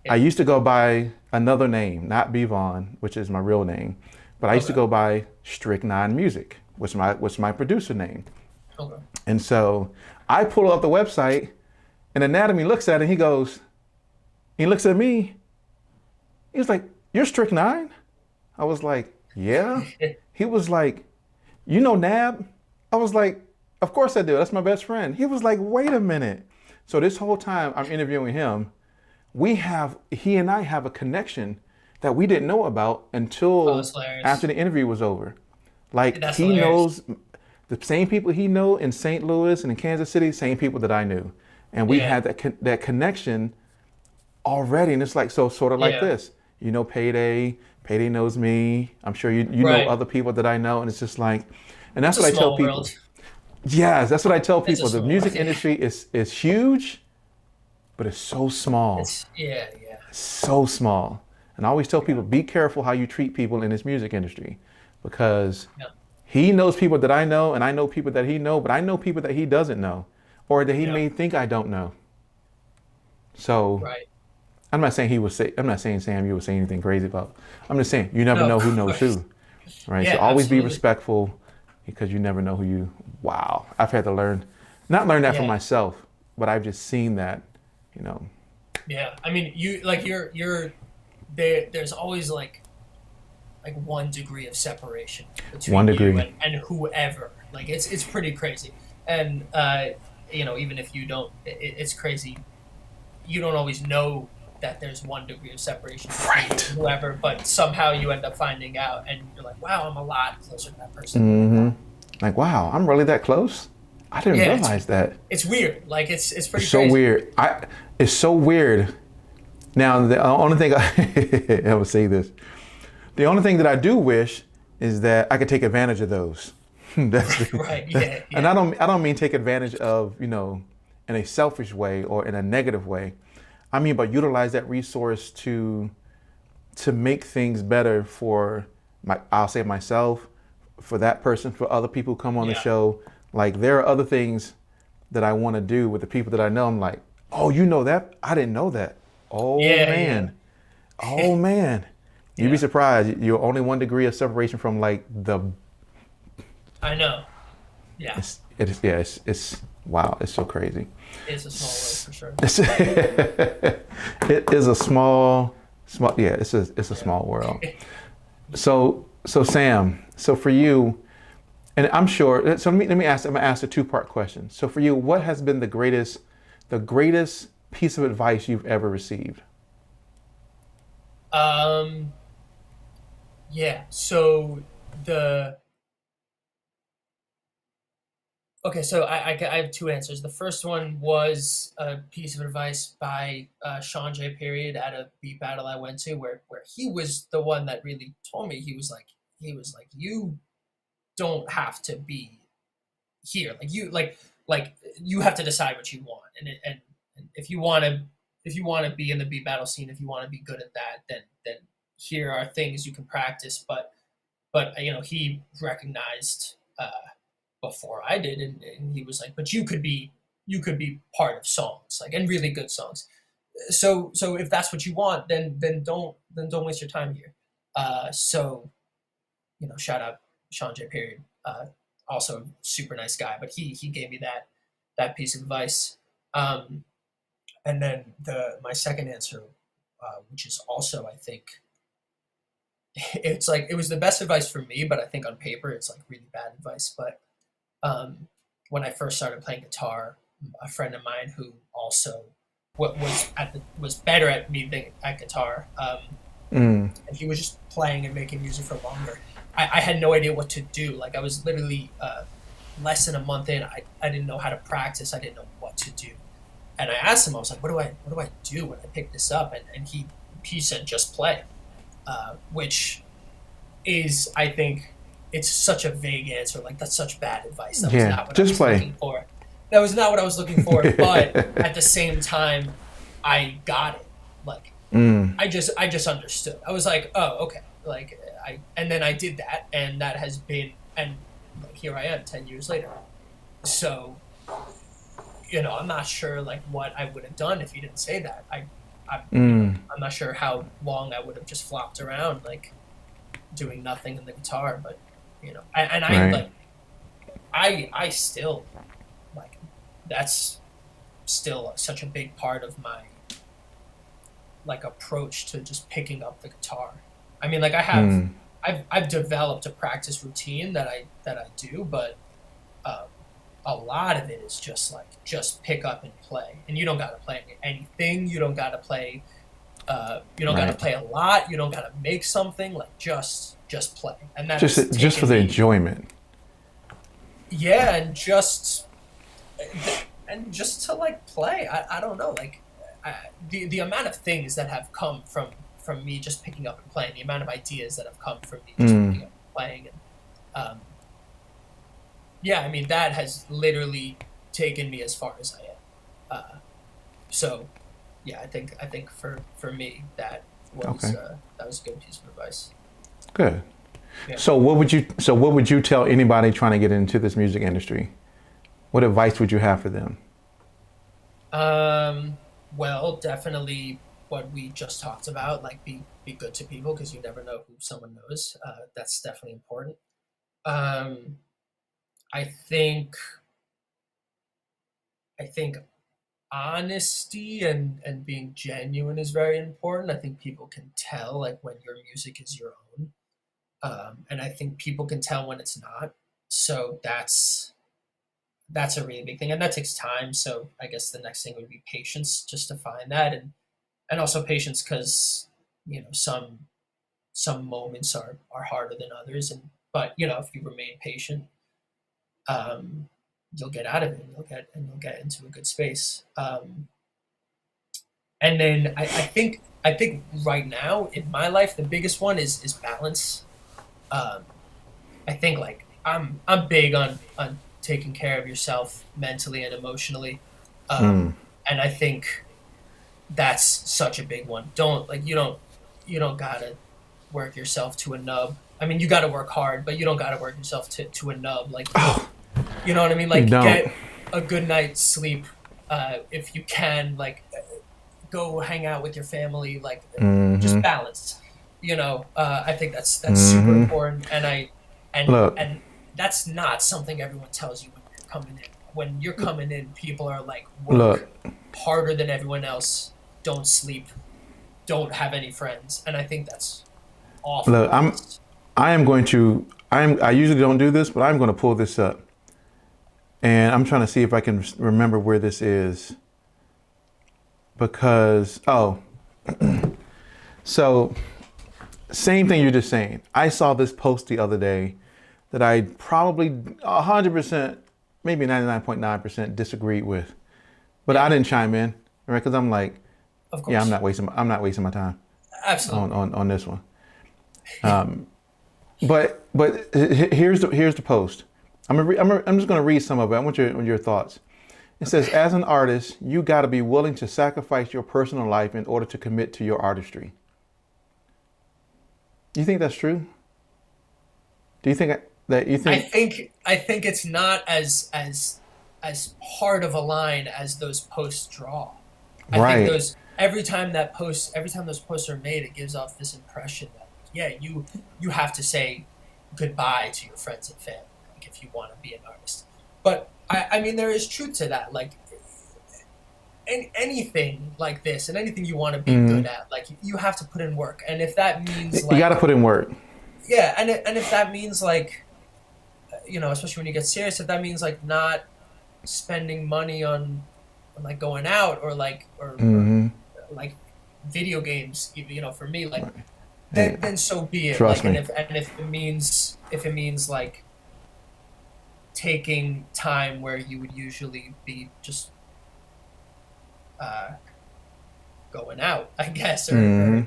I used to go by another name, not B Vaughn, which is my real name, but I used to go by Strychnine Music, which was my producer name. Okay. And so I pull up the website and Anatomy looks at it and he looks at me. He's like, you're Strychnine? I was like, yeah. He was like, you know Nab? I was like, of course I do. That's my best friend. He was like, wait a minute. So this whole time I'm interviewing him, he and I have a connection that we didn't know about until after the interview was over. Like he knows the same people he know in St. Louis and in Kansas City, same people that I knew. And we had that connection already. And it's like, so sort of like this, you know, Payday knows me. I'm sure you know other people that I know. And it's just like, and that's what I tell people. Yes, that's what I tell people. The music industry is huge, but it's so small. It's so small. And I always tell people, be careful how you treat people in this music industry, because he knows people that I know, and I know people that he knows, but I know people that he doesn't know, or that he may think I don't know. So I'm not saying Sam, you would say anything crazy about. I'm just saying you never know who knows who, right? So always be respectful, because you never know who you. Wow, I've had to not learn that from myself, but I've just seen that, you know. Yeah, I mean, you're there's always like 1 degree of separation between you and whoever. Like it's pretty crazy, and you know, even if you don't, it's crazy. You don't always know that there's 1 degree of separation between whoever, but somehow you end up finding out, and you're like, wow, I'm a lot closer to that person. Mm-hmm. Like, wow, I'm really that close? I didn't realize that. It's weird. Like, it's pretty so crazy. Weird. It's so weird. Now, the only thing I would say this. The only thing that I do wish is that I could take advantage of those. That's And I don't mean take advantage of, you know, in a selfish way or in a negative way. I mean, but utilize that resource to make things better for I'll say myself, for that person, for other people who come on the show. Like, there are other things that I want to do with the people that I know. I'm like, oh, you know that? I didn't know that. Oh, man. Oh, man. You'd be surprised. You're only 1 degree of separation from like the... I know. Yeah. It's wow. It's so crazy. It's a small world for sure. It is a small, it's a small world. So Sam, so for you, And I'm sure. So let me ask. I'm gonna ask a two-part question. So for you, what has been the greatest piece of advice you've ever received? Yeah. So the okay. So I have two answers. The first one was a piece of advice by Sean J. Period at a beat battle I went to, where he was the one that really told me. He was like you don't have to be here. Like you have to decide what you want, and if you want to be in the beat battle scene, if you want to be good at that, then here are things you can practice. But he recognized before I did, and he was like, but you could be part of songs, like, and really good songs. So if that's what you want, then don't waste your time here. So shout out Sean J. Period. Also a super nice guy, but he gave me that piece of advice. And then my second answer, which is also, I think, it's like it was the best advice for me, but I think on paper it's like really bad advice. But when I first started playing guitar, a friend of mine who also was better at me than at guitar, and he was just playing and making music for longer. I had no idea what to do. Like, I was literally less than a month in. I didn't know how to practice. I didn't know what to do. And I asked him, I was like, what do I do when I pick this up? And he said, just play, which is, I think, it's such a vague answer. Like, that's such bad advice. That was not what I was looking for. That was not what I was looking for. But at the same time, I got it. Like, I just understood. I was like, oh, okay. Like, and then I did that, and that has been, and like, here I am 10 years later. So, I'm not sure like what I would have done if he didn't say that. I'm not sure how long I would have just flopped around, like, doing nothing in the guitar. But I still, like, that's still such a big part of my, like, approach to just picking up the guitar. I mean, like, I've developed a practice routine that I do, but a lot of it is just pick up and play. And you don't got to play anything. You don't got to play. You don't got to play a lot. You don't got to make something. Like, just play. And that's just for the enjoyment. Yeah, and just to like play. I don't know, like, the amount of things that have come from me just picking up and playing, the amount of ideas that have come from me just picking up and playing, and I mean, that has literally taken me as far as I am. So yeah, I think for me that was that was a good piece of advice. Good. Yeah. So what would you tell anybody trying to get into this music industry? What advice would you have for them? Well, definitely what we just talked about, like, be good to people, because you never know who someone knows. That's definitely important. I think honesty and being genuine is very important. I think people can tell, like, when your music is your own. And I think people can tell when it's not. So that's a really big thing, and that takes time. So I guess the next thing would be patience, just to find that, and also patience, because some moments are harder than others, but if you remain patient, you'll get out of it, and you'll get into a good space. And then I think right now in my life, the biggest one is balance. I think, like, I'm big on taking care of yourself mentally and emotionally. And I think that's such a big one. You don't gotta work yourself to a nub. I mean, you gotta work hard, but you don't gotta work yourself to a nub. Like, you know what I mean? Like, get a good night's sleep, if you can, like, go hang out with your family, like, just balance. I think that's super important. And that's not something everyone tells you when you're coming in. When you're coming in, people are like, work harder than everyone else, don't sleep, don't have any friends. And I think that's awful. Look, I am going to I usually don't do this, but I'm going to pull this up. And I'm trying to see if I can remember where this is. Because, so same thing you're just saying. I saw this post the other day that I probably 100%, maybe 99.9% disagreed with. But I didn't chime in, right? Because I'm like, of course. Yeah, I'm not wasting my time. Absolutely. On this one. But here's the post. I'm just gonna read some of it. I want your thoughts. It says, as an artist, you got to be willing to sacrifice your personal life in order to commit to your artistry. Do you think that's true? Do you think that you think? I think it's not as hard of a line as those posts draw. I think every time those posts are made, it gives off this impression that you have to say goodbye to your friends and family, like, if you want to be an artist. But I mean, there is truth to that. Like anything like this, and anything you want to be good at, like you have to put in work. And if that means you got to put in work. Yeah, and if that means like, especially when you get serious, if that means like not spending money on like going out or like video games, for me, like then so be it. Trust me. And if it means like taking time where you would usually be just going out, I guess, or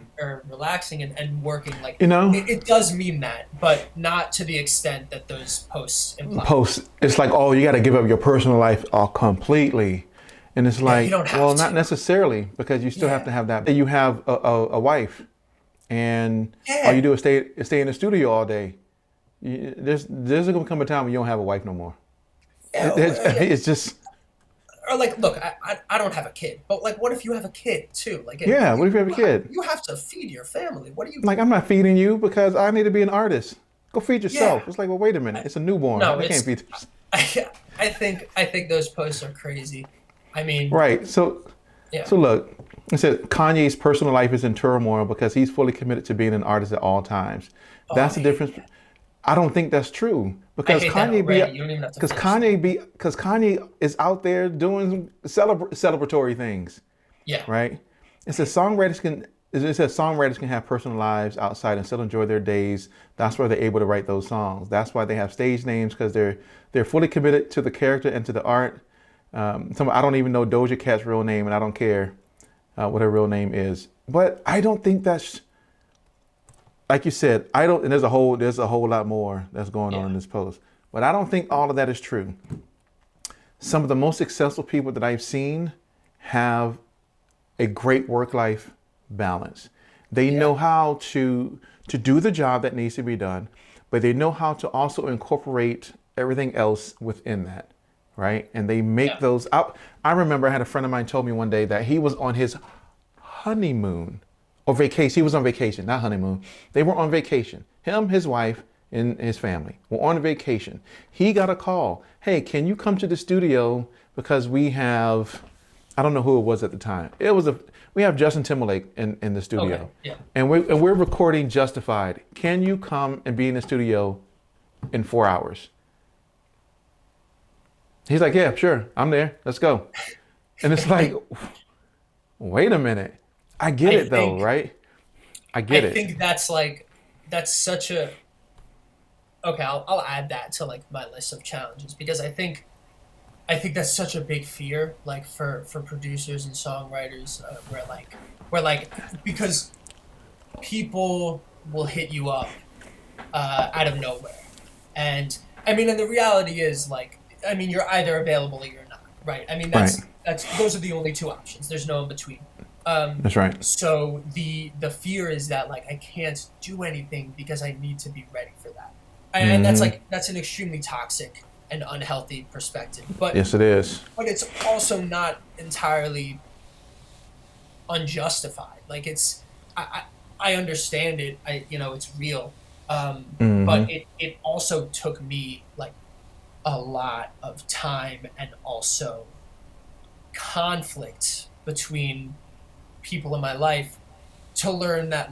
relaxing and working, like it does mean that, but not to the extent that those posts imply. It's like, oh, you got to give up your personal life completely, and it's like, well, not necessarily, because you still have to have that. You have a wife, and all you do is stay in the studio all day. There's gonna come a time when you don't have a wife no more. It's just. Or like, look, I don't have a kid, but like, what if you have a kid too? Like, what if you have a kid? You have to feed your family. What do you like? I'm not feeding you because I need to be an artist. Go feed yourself. It's like, well, wait a minute, it's a newborn. No, I can't feed. I think those posts are crazy. I mean, right. So look, it said Kanye's personal life is in turmoil because he's fully committed to being an artist at all times. That's the difference. I don't think that's true because Kanye is out there doing celebratory things. Yeah. Right. It says songwriters can have personal lives outside and still enjoy their days. That's why they're able to write those songs. That's why they have stage names, because they're fully committed to the character and to the art. I don't even know Doja Cat's real name, and I don't care what her real name is. But I don't think that's. Like you said, and there's a whole lot more that's going on in this post, but I don't think all of that is true. Some of the most successful people that I've seen have a great work-life balance. They know how to do the job that needs to be done, but they know how to also incorporate everything else within that, right? And they make those out. I remember I had a friend of mine told me one day that he was on his honeymoon. Or vacation. He was on vacation, not honeymoon. They were on vacation. Him, his wife, and his family were on vacation. He got a call. Hey, can you come to the studio because we have, I don't know who it was at the time. We have Justin Timberlake in the studio. Okay. Yeah. And we're recording Justified. Can you come and be in the studio in 4 hours? He's like, yeah, sure. I'm there. Let's go. And it's like, wait a minute. I get it though, right? I think that's such a. Okay, I'll add that to like my list of challenges, because I think that's such a big fear, like for producers and songwriters, where because people will hit you up out of nowhere, and I mean, and the reality is you're either available or you're not, right? I mean, those are the only two options. There's no in between. That's right. So the fear is that I can't do anything because I need to be ready for that, and that's an extremely toxic and unhealthy perspective. But yes, it is. But it's also not entirely unjustified. Like I understand it. It's real. But it also took me a lot of time and also conflict between people in my life to learn that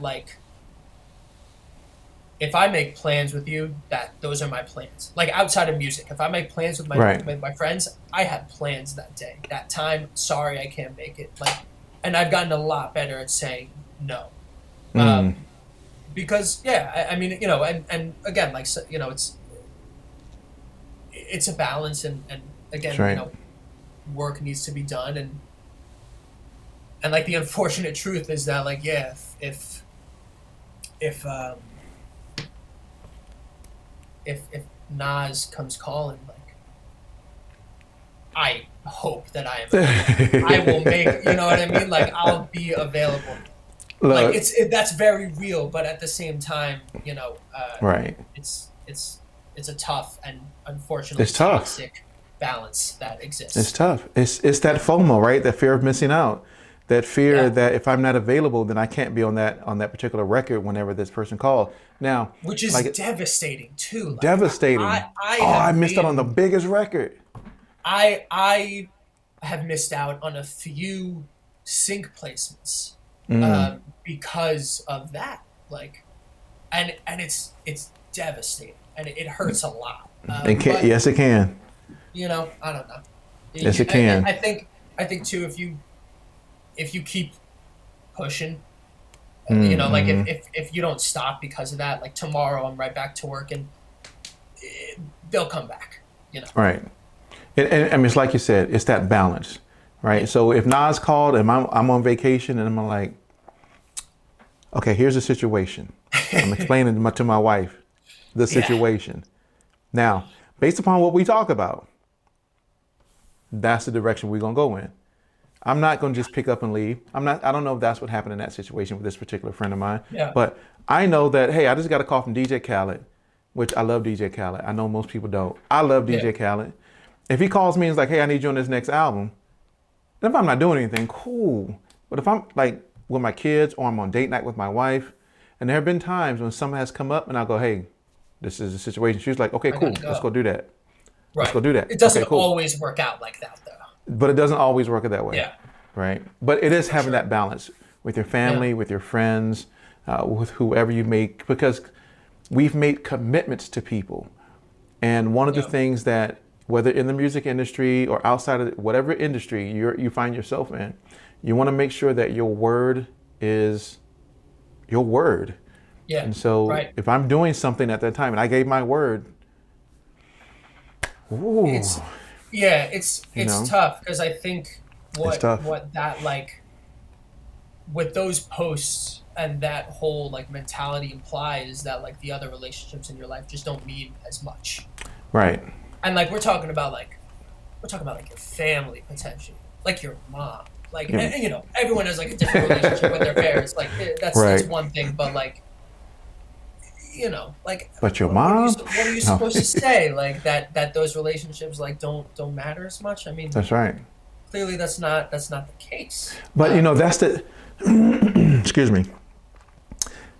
if I make plans with you, those are my plans. Like outside of music, if I make plans with my friends, I have plans that day, that time. Sorry, I can't make it. Like, and I've gotten a lot better at saying no, because I mean, you know, and again, like, you know, it's a balance, and again, you know, work needs to be done, and like the unfortunate truth is that, like, yeah, if Nas comes calling, like, I hope that I am. I will make, you know what I mean? Like, I'll be available. Look, like, that's very real, but at the same time, you know, it's a tough and unfortunately toxic balance that exists. It's tough. It's that FOMO, right? That fear of missing out. That fear that if I'm not available, then I can't be on that particular record whenever this person calls. Now, which is like, devastating too. Like, devastating. I missed out on the biggest record. I have missed out on a few sync placements because of that. Like, and it's devastating, and it hurts a lot. Yes, it can. You know, I don't know. Yes, it can. I think too, if you keep pushing, you know, like if you don't stop because of that, like tomorrow I'm right back to work, and they'll come back, you know. Right. And I mean, it's like you said, it's that balance, right? So if Nas called and I'm on vacation and I'm like, okay, here's the situation. I'm explaining to my wife the situation. Now, based upon what we talk about, that's the direction we're gonna go in. I'm not gonna just pick up and leave. I don't know if that's what happened in that situation with this particular friend of mine. Yeah. But I know that, hey, I just got a call from DJ Khaled, which I love DJ Khaled. I know most people don't. I love DJ Khaled. If he calls me and is like, hey, I need you on this next album, then if I'm not doing anything, cool. But if I'm like with my kids or I'm on date night with my wife, and there have been times when something has come up and I'll go, hey, this is the situation. She's like, okay, cool, let's go do that. Right. Let's go do that. It doesn't always work out like that, though. But it doesn't always work that way. Yeah. Right. But it is having that balance with your family, with your friends, with whoever you make, because we've made commitments to people. And one of the things that, whether in the music industry or outside of whatever industry you find yourself in, you want to make sure that your word is your word. Yeah. And so if I'm doing something at that time and I gave my word, it's tough, because I think what that, like, with those posts and that whole like mentality implies is that like the other relationships in your life just don't mean as much. Right. And like we're talking about like your family potentially, like your mom, like and, you know, everyone has like a different relationship with their parents. Like that's one thing, but like, you know, like, but your mom, what are you supposed to say? Like that those relationships like don't matter as much. I mean, that's right. Clearly, that's not the case. But you know, that's the excuse me.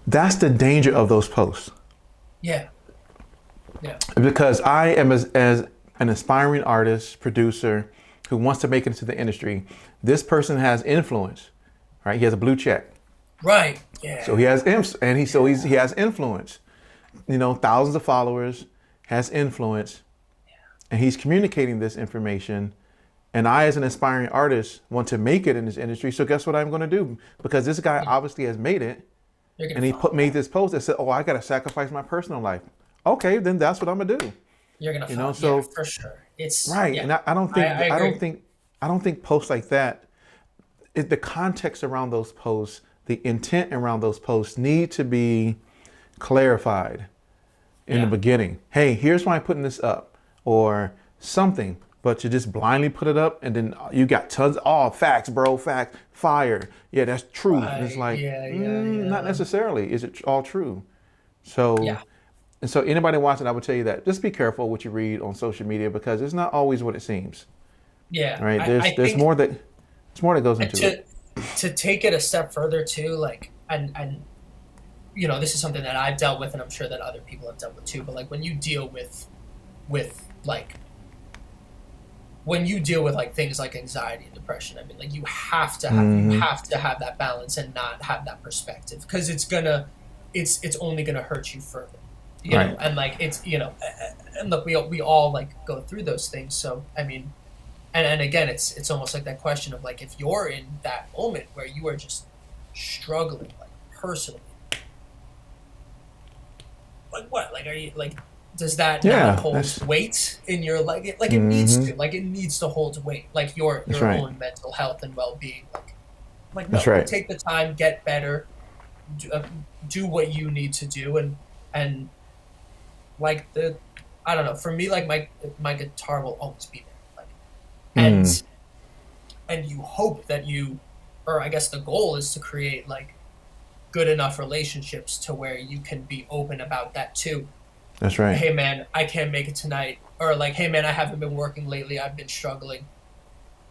That's the danger of those posts. Yeah. Yeah. Because I am as an aspiring artist, producer who wants to make it into the industry. This person has influence, right? He has a blue check. Right. Yeah. So he has he has influence. You know, thousands of followers, has influence, and he's communicating this information. And I, as an aspiring artist, want to make it in this industry. So guess what I'm going to do? Because this guy obviously has made it, and he made this post that said, "Oh, I got to sacrifice my personal life." Okay, then that's what I'm gonna do. You're gonna, for sure. It's right, and I don't think posts like that. The context around those posts, the intent around those posts, need to be clarified in the beginning. Hey, here's why I'm putting this up, or something. But you just blindly put it up, and then you got tons of facts, bro, facts, fire. Yeah, that's true. And it's like, not necessarily. Is it all true? So, and so anybody watching, I would tell you that just be careful what you read on social media, because it's not always what it seems. Yeah, right. There's more that goes into it. To take it a step further too, like, and you know, this is something that I've dealt with, and I'm sure that other people have dealt with too. But like when you deal with things like anxiety and depression, I mean, like you have to have that balance and not have that perspective, because it's gonna it's only going to hurt you further, you Right. know, and like, it's, you know, and look, we all like go through those things. So, I mean, and again, it's almost like that question of like, if you're in that moment where you are just struggling, like personally, like what, like, are you like, does that not hold weight in your, like it needs to, like it needs to hold weight, like your own mental health and well-being, like no, that's right. Take the time, get better, do what you need to do, and like I don't know, for me, like my guitar will always be there, like, and you hope that or I guess the goal is to create like good enough relationships to where you can be open about that too. That's right. Hey man, I can't make it tonight, or like, hey man, I haven't been working lately, I've been struggling,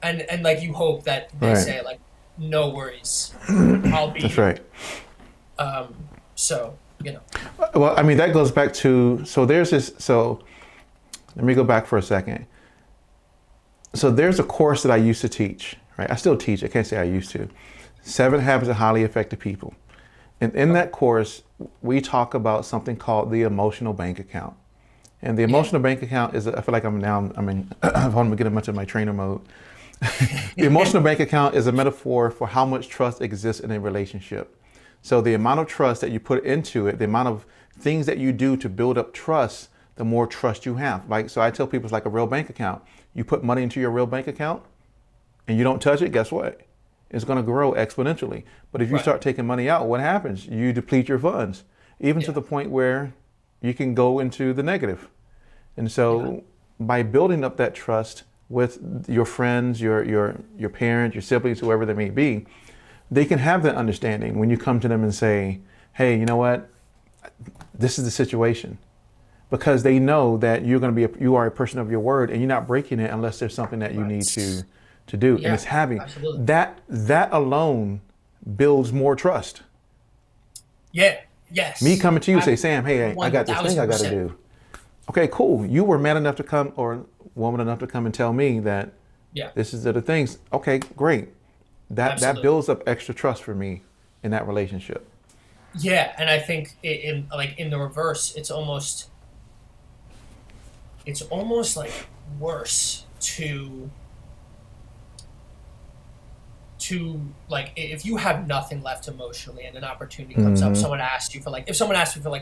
and like you hope that they say like, no worries, I'll be. That's right. So, you know. Well, I mean, that goes back to, so there's this, so let me go back for a second. So there's a course that I used to teach, right? I still teach, I can't say I used to. 7 Habits of Highly Effective People. And in that course, we talk about something called the emotional bank account. And the emotional bank account is, I feel like I'm getting much of my trainer mode. The emotional bank account is a metaphor for how much trust exists in a relationship. So the amount of trust that you put into it, the amount of things that you do to build up trust, the more trust you have. Like, so I tell people it's like a real bank account. You put money into your real bank account and you don't touch it, guess what? It's going to grow exponentially. But if you start taking money out, what happens? You deplete your funds, even to the point where you can go into the negative. And so by building up that trust with your friends, your parents, your siblings, whoever they may be, they can have that understanding when you come to them and say, hey, you know what? This is the situation. Because they know that you are a person of your word, and you're not breaking it unless there's something that you need to do. And it's having that alone builds more trust. Yeah. Yes. Me coming to you say, Sam, hey, I got this thing I got to do. Okay, cool. You were man enough to come, or woman enough to come and tell me that this is the things. Okay, great. That builds up extra trust for me in that relationship. Yeah, and I think in the reverse, it's almost like worse to like, if you have nothing left emotionally and an opportunity comes up, if someone asks you for like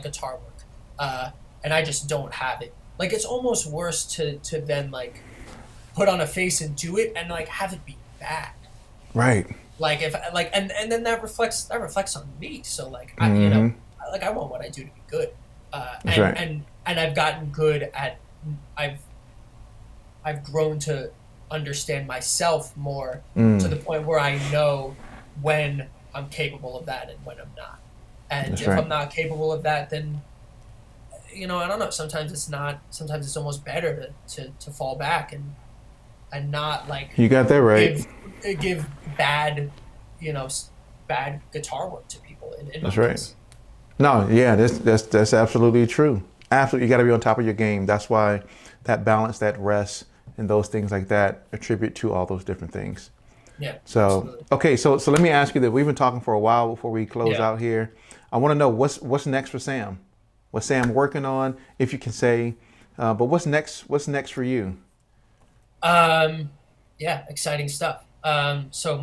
guitar work, and I just don't have it, like, it's almost worse to then like put on a face and do it and like have it be bad. Right. Like, if like, and then that reflects on me. So like, I, you know, like, I want what I do to be good. And I've gotten good at, I've grown to understand myself more to the point where I know when I'm capable of that and when I'm not. And if I'm not capable of that, then, you know, I don't know. Sometimes it's almost better to fall back and not like, you got that right. Give bad, you know, bad guitar work to people. That's right. No, yeah, that's absolutely true. Absolutely, you got to be on top of your game. That's why that balance, that rest, and those things like that attribute to all those different things. Yeah. So absolutely. Okay, so let me ask you that. We've been talking for a while before we close out here. I want to know what's next for Sam. What's Sam working on, if you can say? But what's next? What's next for you? Yeah, exciting stuff. So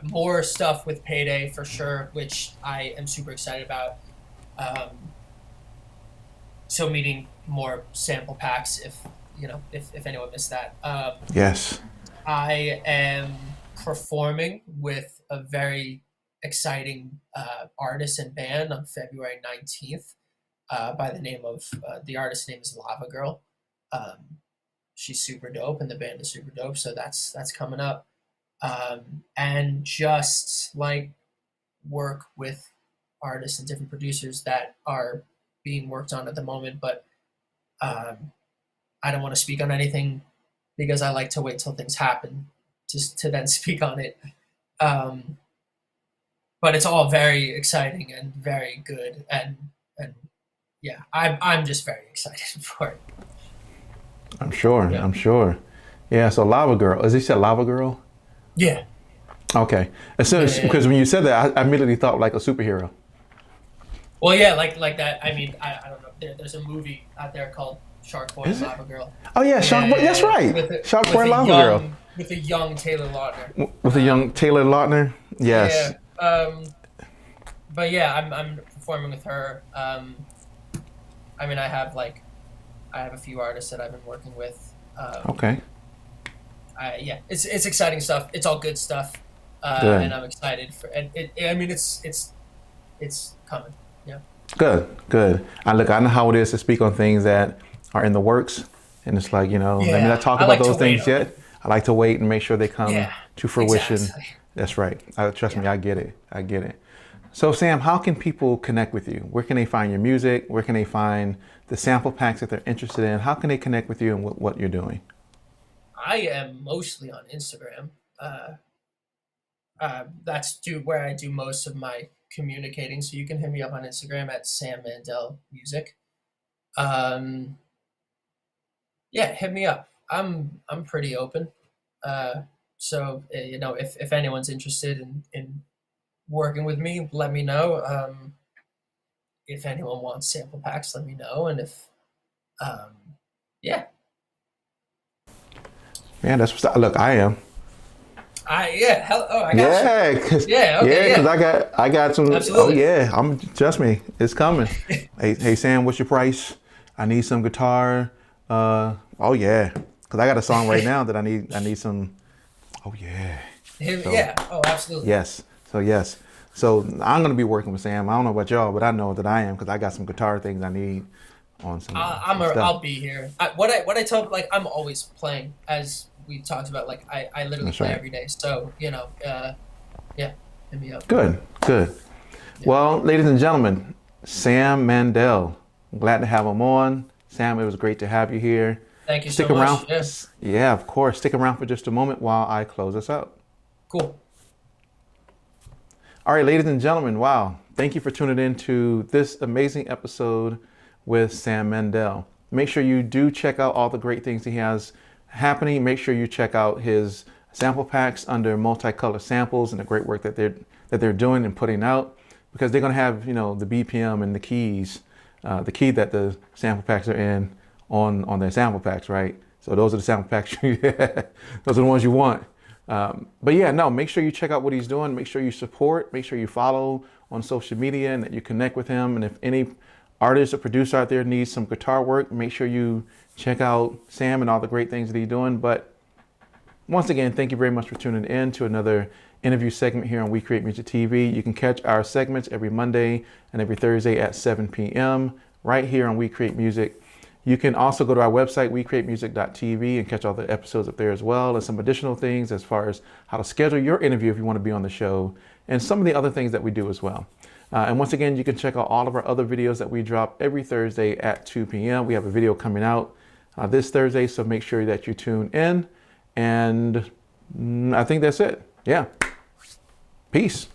more stuff with Payday for sure, which I am super excited about. So meeting more sample packs, if anyone missed that. Yes. I am performing with a very exciting artist and band on February 19th by the name of, the artist's name is Lava Girl. She's super dope and the band is super dope. So that's coming up. And just like work with artists and different producers that are being worked on at the moment. But I don't want to speak on anything because I like to wait till things happen just to then speak on it. But it's all very exciting and very good. And yeah, I'm just very excited for it. I'm sure. Yeah, so Lava Girl. As he said, Lava Girl? Yeah. Okay. As soon as, because when you said that, I immediately thought like a superhero. Well, yeah, like that. I mean, I don't know. There's a movie out there called Shark Boy and Is it? Lava Girl. Oh yeah, Shark Boy. That's right. Shark Boy With and a Lava young, Girl. with a young Taylor Lautner. With a young Taylor Lautner. Yes. Yeah. But yeah, I'm performing with her. I mean, I have a few artists that I've been working with. Okay. Yeah, it's exciting stuff. It's all good stuff, Good. and I'm excited for. And I mean, it's coming. Yeah. Good, good. I know how it is to speak on things that are in the works, and it's like, let me not talk about those things yet. I like to wait and make sure they come to fruition. Exactly. That's right. Trust me, I get it. I get it. So Sam, how can people connect with you? Where can they find your music? Where can they find the sample packs that they're interested in? How can they connect with you and what you're doing? I am mostly on Instagram. That's where I do most of my communicating. So you can hit me up on Instagram at Sam Mandell Music. Yeah, hit me up. I'm pretty open. So if anyone's interested in working with me, let me know. If anyone wants sample packs, let me know. And if yeah. Man, that's what's look, I am. I got you. Cause, because I got some. Absolutely. Oh yeah, trust me, it's coming. hey Sam, what's your price? I need some guitar. Oh yeah, because I got a song right now that I need some. Oh yeah. Yeah. Oh, absolutely. Yes. So I'm gonna be working with Sam. I don't know about y'all, but I know that I am because I got some guitar things I need on some. I'll be here. What I tell, I'm always playing, as we talked about. I literally play every day. So yeah, hit me up. Good. Yeah. Well, ladies and gentlemen, Sam Mandell. I'm glad to have him on. Sam, it was great to have you here. Thank you so much. Around. Yes. Yeah, of course. Stick around for just a moment while I close us out. Cool. All right, ladies and gentlemen, wow. Thank you for tuning in to this amazing episode with Sam Mandell. Make sure you do check out all the great things he has happening. Make sure you check out his sample packs under Multicolor Samples and the great work that they're doing and putting out, because they're going to have, the BPM and the keys, the key that the sample packs are in on their sample packs, right? So those are the sample packs. Those are the ones you want. But yeah, no, make sure you check out what he's doing. Make sure you support, make sure you follow on social media and that you connect with him. And if any artist or producer out there needs some guitar work, make sure you check out Sam and all the great things that he's doing. But once again, thank you very much for tuning in to another interview segment here on We Create Music TV. You can catch our segments every Monday and every Thursday at 7 p.m. right here on We Create Music. You can also go to our website, wecreatemusic.tv, and catch all the episodes up there as well, and some additional things as far as how to schedule your interview if you want to be on the show, and some of the other things that we do as well. And once again, you can check out all of our other videos that we drop every Thursday at 2 p.m. We have a video coming out this Thursday, so make sure that you tune in. And I think that's it. Yeah. Peace.